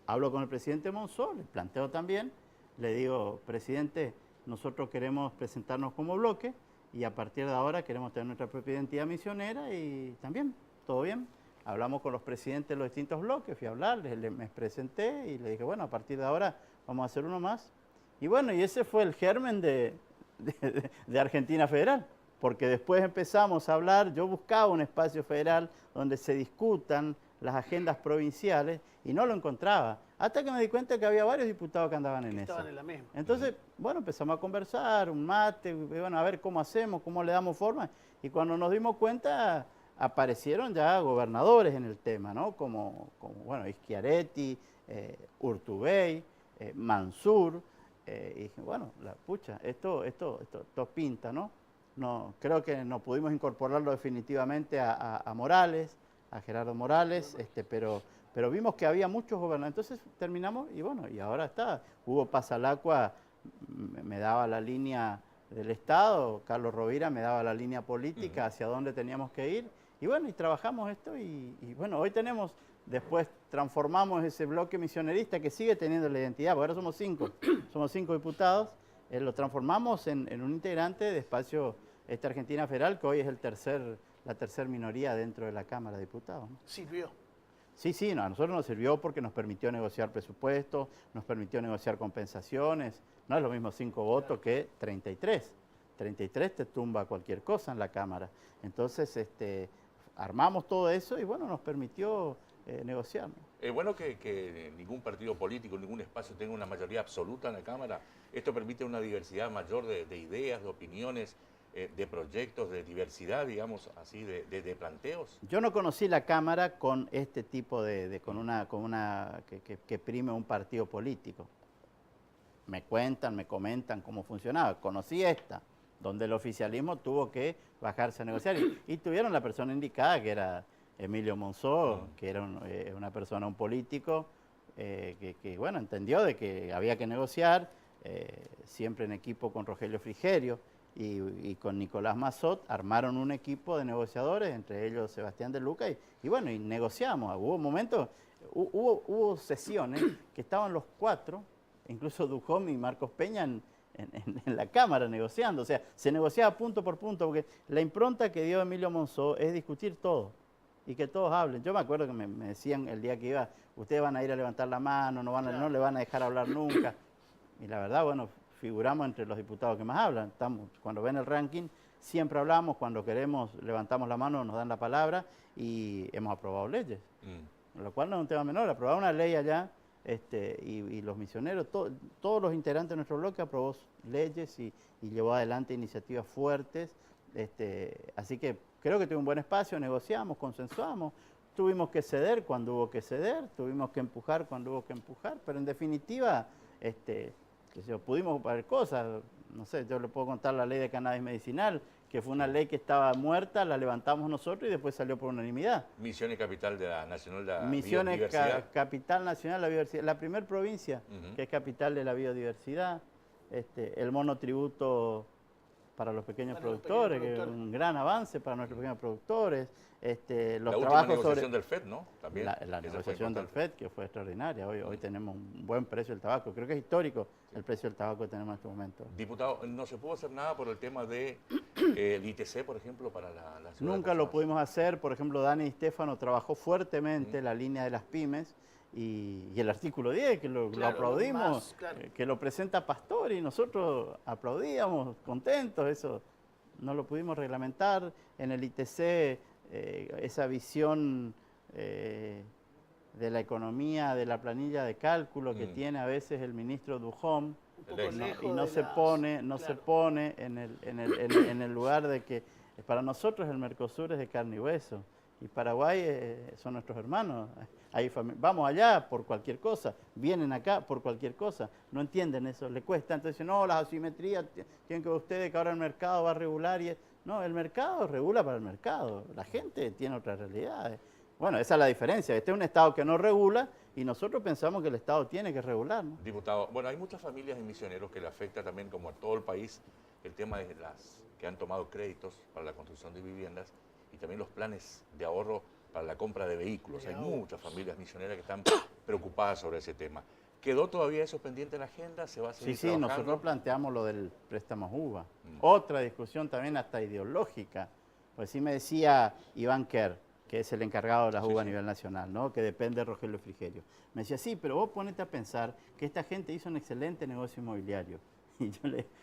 Hablo con el presidente Monzó, le planteo también, le digo, presidente, nosotros queremos presentarnos como bloque y a partir de ahora queremos tener nuestra propia identidad misionera, y también, todo bien. Hablamos con los presidentes de los distintos bloques, fui a hablarles, me presenté y le dije, bueno, a partir de ahora vamos a hacer uno más. Y bueno, y ese fue el germen de Argentina Federal, porque después empezamos a hablar, yo buscaba un espacio federal donde se discutan las agendas provinciales y no lo encontraba, hasta que me di cuenta que había varios diputados que andaban en eso. Estaban en la misma. Entonces, bueno, empezamos a conversar, un mate, bueno, a ver cómo hacemos, cómo le damos forma, y cuando nos dimos cuenta aparecieron ya gobernadores en el tema, ¿no? Como bueno, Schiaretti, Urtubey, Mansur, y dije, bueno, esto pinta, ¿no? creo que no pudimos incorporarlo definitivamente a Morales, a Gerardo Morales, pero vimos que había muchos gobernantes. Entonces terminamos y bueno, y ahora está. Hugo Pasalacqua me daba la línea del Estado, Carlos Rovira me daba la línea política hacia dónde teníamos que ir. Y bueno, y trabajamos esto y bueno, hoy tenemos, después transformamos ese bloque misionerista que sigue teniendo la identidad, porque ahora somos 5 diputados, lo transformamos en un integrante de Espacio Argentina Federal, que hoy es la tercer minoría dentro de la Cámara de Diputados, ¿no? Sirvió. Sí, no, a nosotros nos sirvió porque nos permitió negociar presupuestos, nos permitió negociar compensaciones. No es lo mismo 5 votos que 33. 33 te tumba cualquier cosa en la Cámara. Entonces, armamos todo eso y bueno, nos permitió negociar, ¿no? Es bueno que ningún partido político, ningún espacio tenga una mayoría absoluta en la Cámara. Esto permite una diversidad mayor de ideas, de opiniones, de proyectos, de diversidad, digamos así, de planteos. Yo no conocí la Cámara con este tipo que prime un partido político. Me cuentan, me comentan cómo funcionaba. Conocí esta, donde el oficialismo tuvo que bajarse a negociar y tuvieron la persona indicada, que era Emilio Monzó, que era una persona, un político, que bueno, entendió de que había que negociar, siempre en equipo con Rogelio Frigerio y con Nicolás Massot, armaron un equipo de negociadores, entre ellos Sebastián de Luca, y bueno, y negociamos. Hubo momentos, hubo sesiones que estaban los 4, incluso Dujón y Marcos Peña en la Cámara negociando. O sea, se negociaba punto por punto, porque la impronta que dio Emilio Monzó es discutir todo y que todos hablen. Yo me acuerdo que me decían el día que iba, ustedes van a ir a levantar la mano, no le van a dejar hablar nunca. Y la verdad, bueno, figuramos entre los diputados que más hablan. Cuando ven el ranking, siempre hablamos, cuando queremos levantamos la mano, nos dan la palabra y hemos aprobado leyes. Lo cual no es un tema menor, aprobar una ley allá y los misioneros, todos los integrantes de nuestro bloque aprobó leyes y llevó adelante iniciativas fuertes. Así que creo que tuve un buen espacio, negociamos, consensuamos, tuvimos que ceder cuando hubo que ceder, tuvimos que empujar cuando hubo que empujar, pero en definitiva, pudimos hacer cosas. No sé, yo le puedo contar la ley de cannabis medicinal, que fue una ley que estaba muerta, la levantamos nosotros y después salió por unanimidad. Misiones capital de la nacional de la Misiones biodiversidad. capital nacional de la biodiversidad, la primer provincia que es capital de la biodiversidad, el monotributo para los pequeños productores, que es un gran avance para nuestros pequeños productores. La última negociación del FED, ¿no? También. La negociación del FED, que fue extraordinaria. Hoy tenemos un buen precio del tabaco. Creo que es histórico el precio del tabaco que tenemos en este momento. Diputado, ¿no se pudo hacer nada por el tema del ITC, por ejemplo, para la ciudad? Nunca lo pudimos hacer. Por ejemplo, Dani Stefano trabajó fuertemente la línea de las pymes y el artículo 10, que lo aplaudimos, que lo presenta Pastor y nosotros aplaudíamos, contentos. Eso no lo pudimos reglamentar. En el ITC, esa visión de la economía, de la planilla de cálculo que tiene a veces el ministro Dujón, y no se pone en el lugar de que para nosotros el Mercosur es de carne y hueso y Paraguay son nuestros hermanos. Vamos allá por cualquier cosa, vienen acá por cualquier cosa, no entienden eso, le cuesta. Entonces dicen, no, las asimetrías tienen que ver ustedes, que ahora el mercado va a regular. No, el mercado regula para el mercado, la gente tiene otras realidades. Bueno, esa es la diferencia. Este es un Estado que no regula y nosotros pensamos que el Estado tiene que regular, ¿no? Diputado, bueno, hay muchas familias de misioneros que le afecta también, como a todo el país, el tema de las que han tomado créditos para la construcción de viviendas y también los planes de ahorro para la compra de vehículos. Hay muchas familias misioneras que están preocupadas sobre ese tema. ¿Quedó todavía eso pendiente en la agenda? ¿Se va a seguir trabajando? Nosotros planteamos lo del préstamo UVA. Otra discusión también hasta ideológica. Pues sí me decía Iván Kerr, que es el encargado de las UVA a nivel nacional, ¿no? Que depende de Rogelio Frigerio. Me decía, sí, pero vos ponete a pensar que esta gente hizo un excelente negocio inmobiliario. Y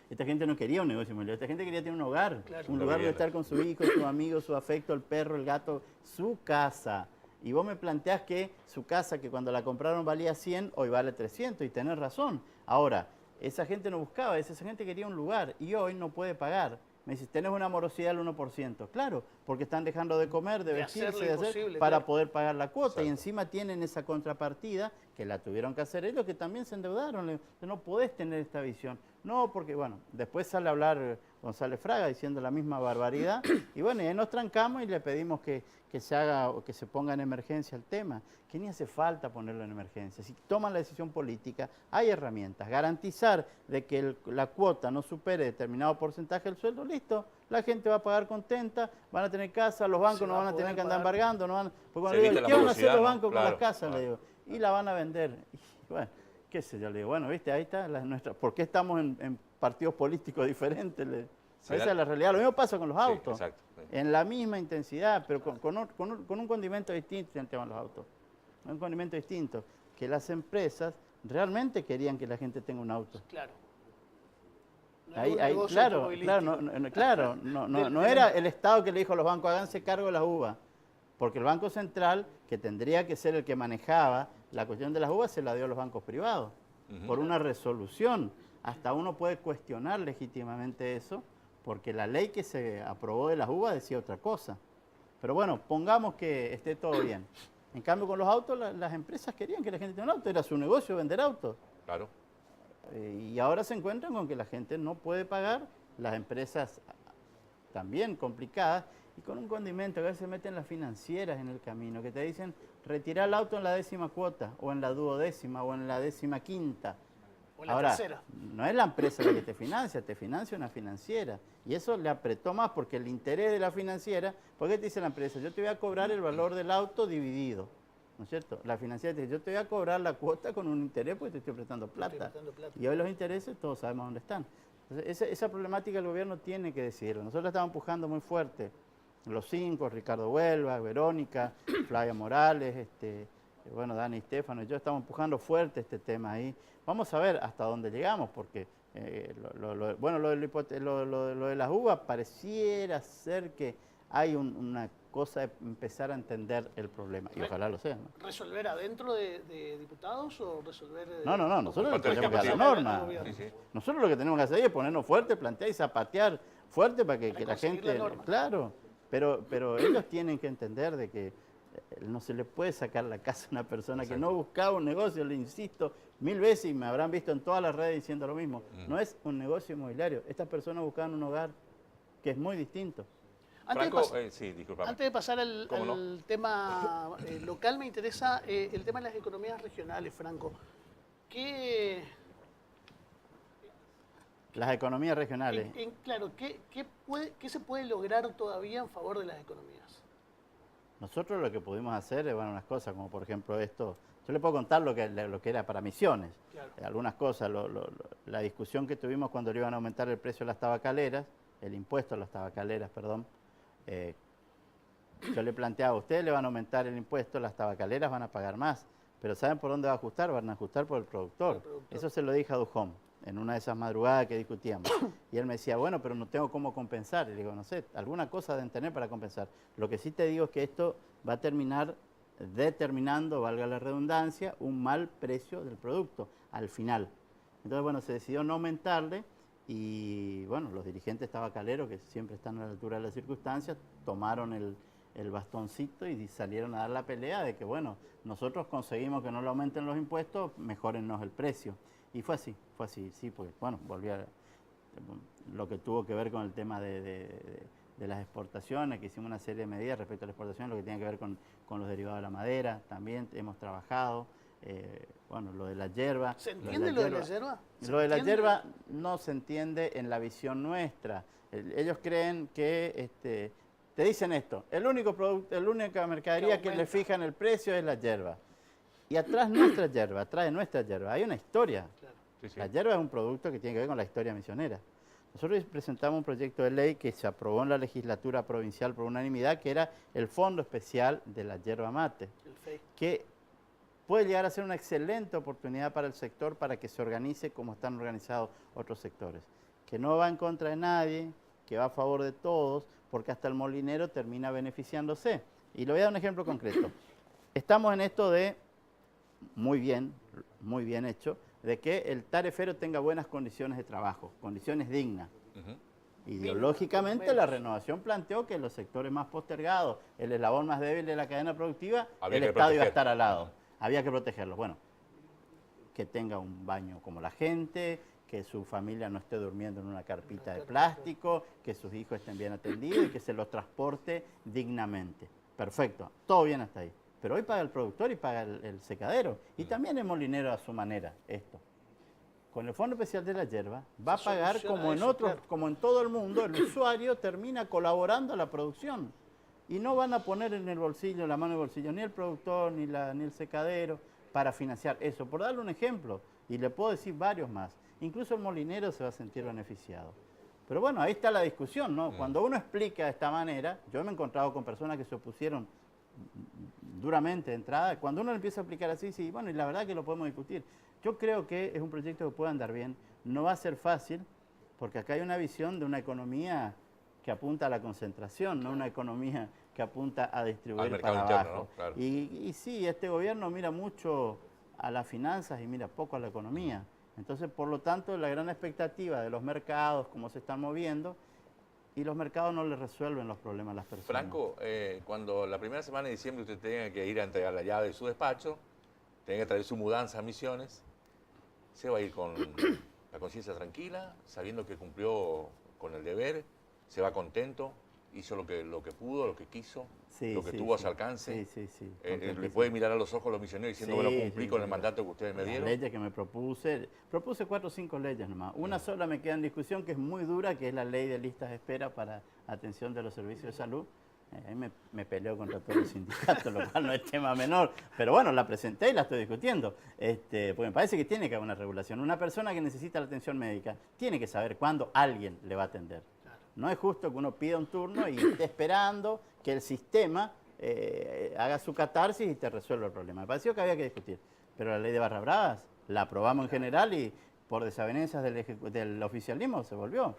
esta gente no quería un negocio inmobiliario, esta gente quería tener un hogar, un lugar donde estar con su hijo, su amigo, su afecto, el perro, el gato, su casa. Y vos me planteás que su casa, que cuando la compraron valía 100, hoy vale 300, y tenés razón. Ahora, esa gente no buscaba eso, esa gente quería un lugar y hoy no puede pagar. Me dice, tenés una morosidad del 1%. Claro, porque están dejando de comer, de De vestirse, hacer lo de hacer, imposible, para claro. poder pagar la cuota. Y Exacto. encima tienen esa contrapartida que la tuvieron que hacer ellos, que también se endeudaron. No podés tener esta visión. No, porque bueno, después sale a hablar González Fraga diciendo la misma barbaridad. Y bueno, y ahí nos trancamos y le pedimos que se haga o que se ponga en emergencia el tema, que ni hace falta ponerlo en emergencia. Si toman la decisión política, hay herramientas. Garantizar de que la cuota no supere determinado porcentaje del sueldo, listo, la gente va a pagar contenta, van a tener casa, los bancos Se no va van a a tener poder que andar pagar. embargando, no van, porque cuando Se le digo, evita la ¿qué van a hacer los morosidad, bancos ¿no? con las Claro, casas? claro. Le digo, y la van a vender. Y bueno, qué sé yo, le digo, bueno, viste, ahí está ¿por qué estamos en partidos políticos diferentes? Sí, Esa es la realidad. Lo mismo pasa con los Sí, autos. exacto. Sí. En la misma intensidad, pero con un condimento distinto en el tema de los autos. Un condimento distinto. Que las empresas realmente querían que la gente tenga un auto. Claro. No Ahí, es un ahí, negocio claro, automovilístico. no era el Estado que le dijo a los bancos, háganse cargo de las uvas. Porque el Banco Central, que tendría que ser el que manejaba la cuestión de las uvas, se la dio a los bancos privados. Por una resolución. Hasta uno puede cuestionar legítimamente eso, porque la ley que se aprobó de las uvas decía otra cosa. Pero bueno, pongamos que esté todo bien. En cambio, con los autos, las empresas querían que la gente tenga un auto, era su negocio vender autos. Claro. Y ahora se encuentran con que la gente no puede pagar, las empresas también complicadas, y con un condimento que a veces se meten las financieras en el camino, que te dicen, retirar el auto en la 10ª cuota, o en la 12ª, o en la 15ª. O la Ahora, tercera. no es la empresa la que te financia una financiera. Y eso le apretó más porque el interés de la financiera, ¿por qué te dice la empresa? Yo te voy a cobrar el valor del auto dividido, ¿no es cierto? La financiera te dice, yo te voy a cobrar la cuota con un interés porque te estoy prestando plata. prestando plata. Y hoy los intereses todos sabemos dónde están. Entonces, esa problemática el gobierno tiene que decidirlo. Nosotros la estamos empujando muy fuerte. Los 5, Ricardo Huelva, Verónica, Flavia Morales, bueno, Dani Stefano y yo estamos empujando fuerte este tema ahí. Vamos a ver hasta dónde llegamos, porque lo de las uvas pareciera ser que hay una cosa de empezar a entender el problema, y ojalá lo sea, ¿no? ¿Resolver adentro de diputados o resolver...? No, nosotros Parte del tenemos que dar la Ejecutivo. norma. Gobierno. Sí, sí. Nosotros lo que tenemos que hacer es ponernos fuerte, plantear y zapatear fuerte para que la conseguir gente... la norma. Claro, pero ellos tienen que entender de que no se le puede sacar la casa a una persona que no buscaba un negocio, le insisto 1000 veces y me habrán visto en todas las redes diciendo lo mismo. No es un negocio inmobiliario, estas personas buscaban un hogar que es muy distinto. Franco, sí, disculpame. Antes de pasar al ¿Cómo no? tema local, me interesa el tema de las economías regionales, Franco. ¿Qué, Las economías regionales. claro, ¿qué se puede lograr todavía en favor de las economías? Nosotros lo que pudimos hacer es unas cosas, como por ejemplo esto. Yo le puedo contar lo que era para Misiones. Claro. Algunas cosas, la discusión que tuvimos cuando le iban a aumentar el precio de las tabacaleras, el impuesto a las tabacaleras, perdón. Yo le planteaba, ustedes le van a aumentar el impuesto, las tabacaleras van a pagar más, pero ¿saben por dónde va a ajustar? Van a ajustar por el productor. Eso se lo dije a Dujón en una de esas madrugadas que discutíamos. Y él me decía, bueno, pero no tengo cómo compensar. Y le digo, no sé, alguna cosa deben tener para compensar. Lo que sí te digo es que esto va a terminar determinando, valga la redundancia, un mal precio del producto al final. Entonces, bueno, se decidió no aumentarle y, bueno, los dirigentes tabacaleros, que siempre están a la altura de las circunstancias, tomaron el bastoncito y salieron a dar la pelea de que, bueno, nosotros conseguimos que no le aumenten los impuestos, mejórennos el precio. Y fue así, sí, porque, bueno, volví a lo que tuvo que ver con el tema de las exportaciones, que hicimos una serie de medidas respecto a la exportación, lo que tiene que ver con los derivados de la madera, también hemos trabajado, bueno, lo de la yerba. ¿Se entiende lo de la yerba? Lo de la yerba no se entiende en la visión nuestra. Ellos creen que, te dicen esto, la única mercadería que le fijan el precio es la yerba. Y atrás de nuestra yerba, hay una historia. Claro. Sí, sí. La yerba es un producto que tiene que ver con la historia misionera. Nosotros presentamos un proyecto de ley que se aprobó en la legislatura provincial por unanimidad, que era el Fondo Especial de la Yerba Mate, El FEI. que puede llegar a ser una excelente oportunidad para el sector para que se organice como están organizados otros sectores. Que no va en contra de nadie, que va a favor de todos, porque hasta el molinero termina beneficiándose. Y le voy a dar un ejemplo concreto. Estamos en esto de, muy bien hecho, de que el tarefero tenga buenas condiciones de trabajo, condiciones dignas. Ideológicamente la renovación planteó que los sectores más postergados, el eslabón más débil de la cadena productiva, Había el que Estado iba a proteger. estar al lado. Había que protegerlos. Bueno, que tenga un baño como la gente, que su familia no esté durmiendo en una carpita de plástico, que sus hijos estén bien atendidos y que se los transporte dignamente. Perfecto, todo bien hasta ahí. Pero hoy paga el productor y paga el secadero. Y también el molinero a su manera, esto. Con el Fondo Especial de la Hierba va a pagar como en otros, como en todo el mundo, el usuario termina colaborando a la producción. Y no van a poner en el bolsillo, la mano en el bolsillo, ni el productor, ni el secadero, para financiar eso. Por darle un ejemplo, y le puedo decir varios más. Incluso el molinero se va a sentir beneficiado. Pero bueno, ahí está la discusión, ¿no? Cuando uno explica de esta manera, yo me he encontrado con personas que se opusieron duramente de entrada. Cuando uno lo empieza a aplicar así, sí, bueno, y la verdad que lo podemos discutir. Yo creo que es un proyecto que puede andar bien. No va a ser fácil, porque acá hay una visión de una economía que apunta a la concentración, no una economía que apunta a distribuir mercado para interno, abajo. ¿no? Claro. Y sí, este gobierno mira mucho a las finanzas y mira poco a la economía. Entonces, por lo tanto, la gran expectativa de los mercados, cómo se están moviendo, y los mercados no le resuelven los problemas a las personas. Franco, cuando la primera semana de diciembre usted tenga que ir a entregar la llave de su despacho, tenga que traer su mudanza a Misiones, se va a ir con la conciencia tranquila, sabiendo que cumplió con el deber, se va contento, hizo lo que pudo, lo que quiso, lo que tuvo a su alcance. Sí. Le puede mirar a los ojos a los misioneros diciendo, bueno, cumplí con el mandato que ustedes me dieron. Las leyes que me propuse 4 o 5 leyes nomás. Una sola me queda en discusión, que es muy dura, que es la ley de listas de espera para atención de los servicios de salud. Ahí me peleo contra todo el sindicato, lo cual no es tema menor. Pero bueno, la presenté y la estoy discutiendo. Porque me parece que tiene que haber una regulación. Una persona que necesita la atención médica tiene que saber cuándo alguien le va a atender. No es justo que uno pida un turno y esté esperando que el sistema haga su catarsis y te resuelva el problema. Me pareció que había que discutir. Pero la ley de barras bravas la aprobamos en general y por desavenencias del oficialismo se volvió,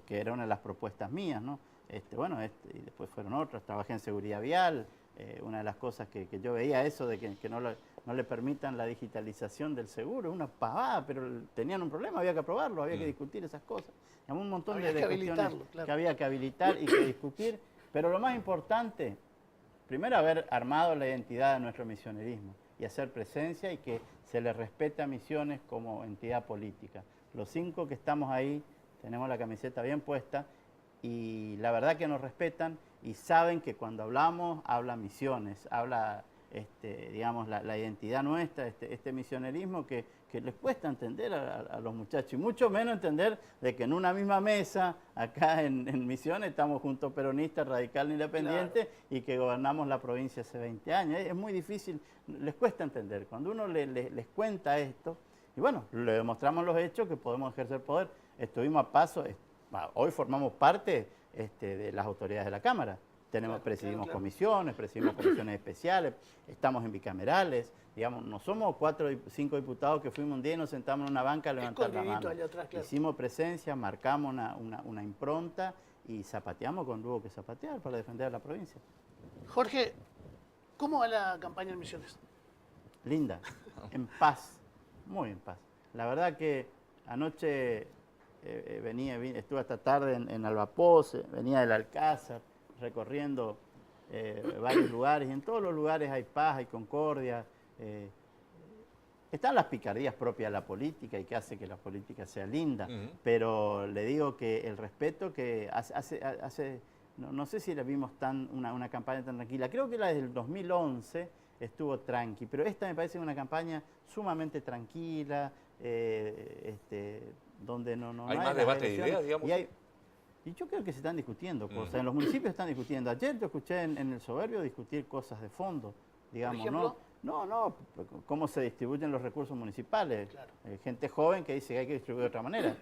que era una de las propuestas mías, ¿no? Y después fueron otras. Trabajé en seguridad vial. Una de las cosas que yo veía eso de que no le permitan la digitalización del seguro, una pavada, pero tenían un problema, había que aprobarlo, había que discutir esas cosas. Había un montón de cuestiones que había que habilitar y que discutir, pero lo más importante, primero haber armado la identidad de nuestro misionerismo y hacer presencia y que se le respete a Misiones como entidad política. Los 5 que estamos ahí tenemos la camiseta bien puesta y la verdad que nos respetan y saben que cuando hablamos, habla Misiones, habla digamos, la identidad nuestra, este misionerismo que les cuesta entender a los muchachos, y mucho menos entender de que en una misma mesa, acá en Misiones, estamos juntos peronistas, radical, independiente, y que gobernamos la provincia hace 20 años. Es muy difícil, les cuesta entender. Cuando uno les cuenta esto, y bueno, le demostramos los hechos que podemos ejercer poder. Estuvimos a paso, hoy formamos parte de las autoridades de la Cámara. Presidimos comisiones, presidimos comisiones especiales, estamos en bicamerales, digamos, no somos 4 o 5 diputados que fuimos un día y nos sentamos en una banca a levantar la mano. Hicimos presencia, marcamos una impronta y zapateamos cuando hubo que zapatear para defender a la provincia. Jorge, ¿cómo va la campaña en Misiones? Linda, en paz, muy en paz. La verdad que anoche estuve hasta tarde en Albapose, venía del Alcázar, recorriendo varios lugares, y en todos los lugares hay paz, hay concordia. Están las picardías propias de la política y que hace que la política sea linda, pero le digo que el respeto que no sé si la vimos una campaña tan tranquila, creo que la del 2011 estuvo tranqui, pero esta me parece una campaña sumamente tranquila, donde no hay más debate de ideas, digamos. Y yo creo que se están discutiendo cosas, en los municipios están discutiendo. Ayer yo escuché en el Soberbio discutir cosas de fondo, digamos, ¿no? Cómo se distribuyen los recursos municipales. Claro. Gente joven que dice que hay que distribuir de otra manera.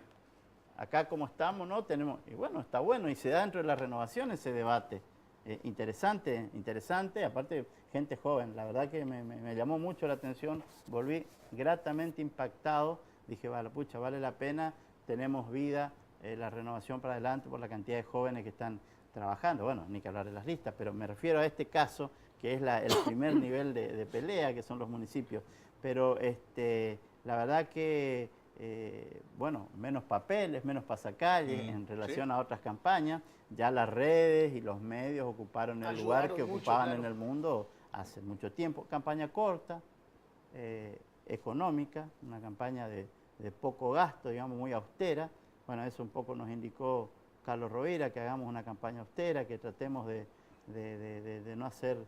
Acá como estamos, ¿no? Tenemos, y bueno, está bueno, y se da dentro de la renovación ese debate. Interesante, aparte gente joven, la verdad que me llamó mucho la atención, volví gratamente impactado, dije, vale la pena, tenemos vida, la renovación para adelante por la cantidad de jóvenes que están trabajando. Bueno, ni que hablar de las listas, pero me refiero a este caso, que es el primer nivel de pelea, que son los municipios. Pero la verdad que bueno, menos papeles, menos pasacalles en relación a otras campañas. Ya las redes y los medios ocuparon el lugar que ocupaban en el mundo hace mucho tiempo. Campaña corta, económica, una campaña de poco gasto, digamos, muy austera. Bueno, eso un poco nos indicó Carlos Rovira, que hagamos una campaña austera, que tratemos de no hacer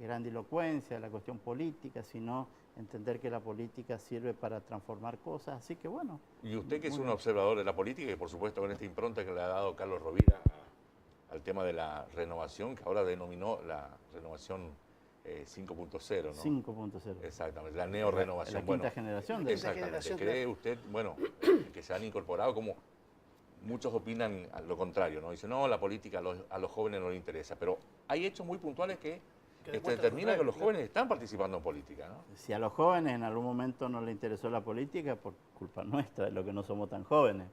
grandilocuencia, la cuestión política, sino entender que la política sirve para transformar cosas. Así que bueno. Y usted, que es un observador de la política, y por supuesto con esta impronta que le ha dado Carlos Rovira al tema de la renovación, que ahora denominó la renovación 5.0, ¿no? 5.0. Exactamente, la neorrenovación. La quinta generación. Exactamente. ¿Cree usted, bueno, que se han incorporado, como muchos opinan lo contrario, ¿no? Dicen, no, la política a los jóvenes no les interesa, pero hay hechos muy puntuales que determinan que los jóvenes están participando en política, ¿no? Si a los jóvenes en algún momento no les interesó la política, por culpa nuestra, de lo que no somos tan jóvenes.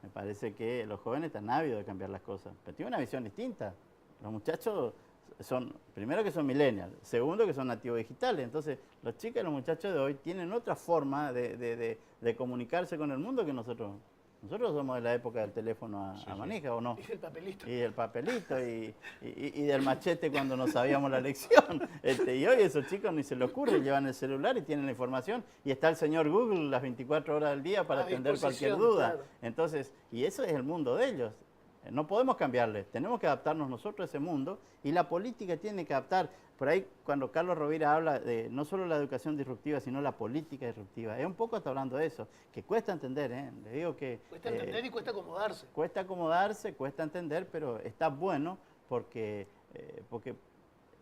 Me parece que los jóvenes están ávidos de cambiar las cosas, pero tienen una visión distinta. Los muchachos son, primero que son millennials, segundo que son nativos digitales, entonces los chicos y los muchachos de hoy tienen otra forma de comunicarse con el mundo que nosotros. Nosotros somos de la época del teléfono a manija, ¿o no? Y el papelito. Y el papelito y del machete cuando no sabíamos la lección. Y hoy esos chicos ni se les ocurre, llevan el celular y tienen la información. Y está el señor Google las 24 horas del día para atender cualquier duda. Claro. Entonces, y eso es el mundo de ellos. No podemos cambiarles, tenemos que adaptarnos nosotros a ese mundo y la política tiene que adaptar. Por ahí cuando Carlos Rovira habla de no solo la educación disruptiva, sino la política disruptiva, es un poco está hablando de eso, que cuesta entender, le digo que... Cuesta entender y cuesta acomodarse. Cuesta acomodarse, cuesta entender, pero está bueno porque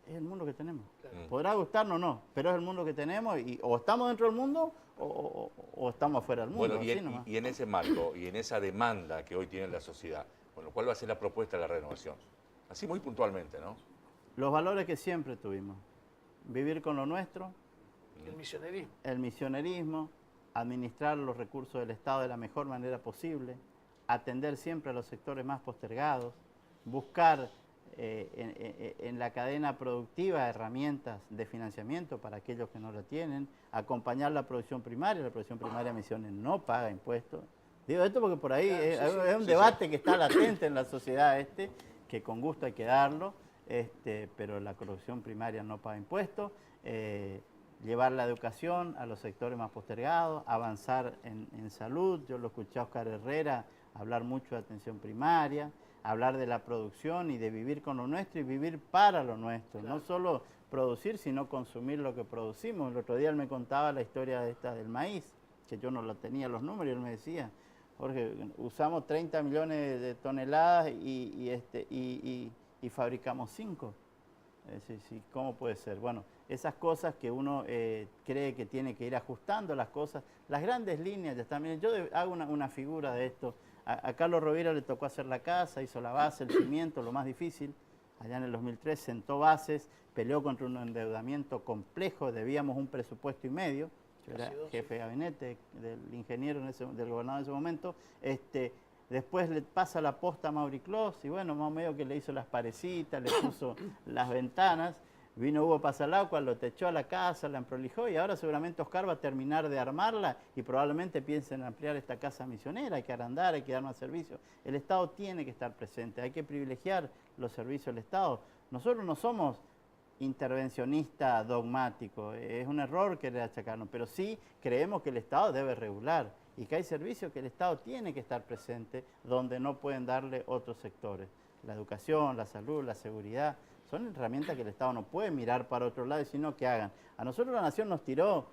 es el mundo que tenemos. Claro. Podrá gustarnos o no, pero es el mundo que tenemos y o estamos dentro del mundo o estamos afuera del mundo. Bueno, y en ese marco y en esa demanda que hoy tiene la sociedad, bueno, ¿cuál va a ser la propuesta de la renovación? Así muy puntualmente, ¿no? Los valores que siempre tuvimos. Vivir con lo nuestro. El misionerismo. El misionerismo, administrar los recursos del Estado de la mejor manera posible, atender siempre a los sectores más postergados, buscar en la cadena productiva herramientas de financiamiento para aquellos que no la tienen, acompañar la producción primaria Misiones no paga impuestos. Digo esto porque por ahí es un debate que está latente en la sociedad que con gusto hay que darlo, pero la producción primaria no paga impuestos, llevar la educación a los sectores más postergados, avanzar en salud. Yo lo escuché a Oscar Herrera hablar mucho de atención primaria, hablar de la producción y de vivir con lo nuestro y vivir para lo nuestro, claro. No solo producir, sino consumir lo que producimos. El otro día él me contaba la historia del maíz, que yo no lo tenía los números, y él me decía, Jorge, usamos 30 millones de toneladas y fabricamos 5. ¿Cómo puede ser? Bueno, esas cosas que uno cree que tiene que ir ajustando las cosas, las grandes líneas ya están. Miren, yo hago una figura de esto. A Carlos Rovira le tocó hacer la casa, hizo la base, el cimiento, lo más difícil. Allá en el 2003 sentó bases, peleó contra un endeudamiento complejo, debíamos 1,5 presupuestos. Yo era jefe de gabinete del ingeniero, del gobernador en ese momento. Después le pasa la posta a Mauri Clos y bueno, más o menos que le hizo las parecitas, le puso las ventanas. Vino Hugo Pasalacqua, lo techó a la casa, la emprolijó y ahora seguramente Oscar va a terminar de armarla y probablemente piensen en ampliar esta casa misionera. Hay que agrandar, hay que dar más servicios. El Estado tiene que estar presente, hay que privilegiar los servicios del Estado. Nosotros no somos intervencionistas dogmáticos, es un error querer achacarnos, pero sí creemos que el Estado debe regular y que hay servicios que el Estado tiene que estar presente donde no pueden darle otros sectores. La educación, la salud, la seguridad, son herramientas que el Estado no puede mirar para otro lado, sino que hagan. A nosotros la Nación nos tiró,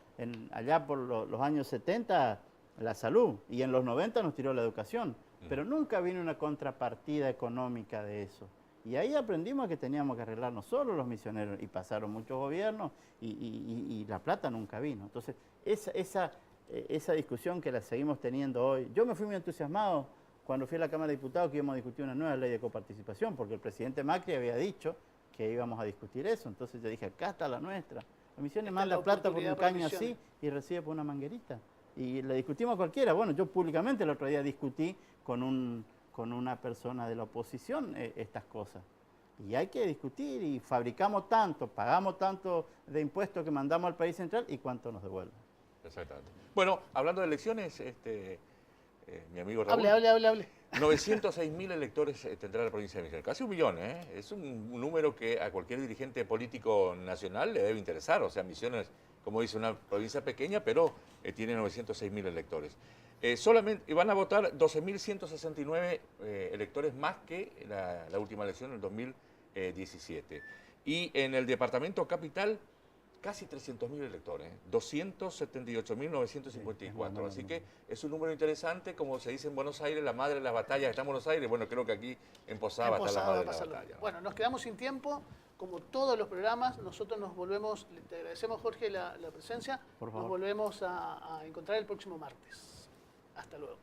allá por los años 70, la salud, y en los 90 nos tiró la educación, pero nunca vino una contrapartida económica de eso. Y ahí aprendimos que teníamos que arreglarnos solo los misioneros, y pasaron muchos gobiernos, y la plata nunca vino. Entonces, esa discusión que la seguimos teniendo hoy, yo me fui muy entusiasmado cuando fui a la Cámara de Diputados que íbamos a discutir una nueva ley de coparticipación, porque el presidente Macri había dicho que íbamos a discutir eso. Entonces yo dije, acá está la nuestra. La Misiones manda plata por un caño así y recibe por una manguerita. Y le discutimos a cualquiera. Bueno, yo públicamente el otro día discutí con una persona de la oposición estas cosas. Y hay que discutir y fabricamos tanto, pagamos tanto de impuestos que mandamos al país central y cuánto nos devuelven. Exactamente. Bueno, hablando de elecciones, mi amigo Raúl... Hable. 906.000 electores tendrá la provincia de Misiones, casi 1 millón, ¿eh? Es un número que a cualquier dirigente político nacional le debe interesar. O sea, Misiones, como dice, una provincia pequeña, pero tiene 906.000 electores. Solamente van a votar 12.169 electores más que la última elección en el 2017. Y en el departamento capital, casi 300.000 electores, 278.954. Así que es un número interesante, como se dice en Buenos Aires, la madre de las batallas está en Buenos Aires. Bueno, creo que aquí en Posada está la madre de las batallas. Bueno, nos quedamos sin tiempo. Como todos los programas, nosotros nos volvemos, te agradecemos, Jorge, la presencia. Por favor. Nos volvemos a encontrar el próximo martes. Hasta luego.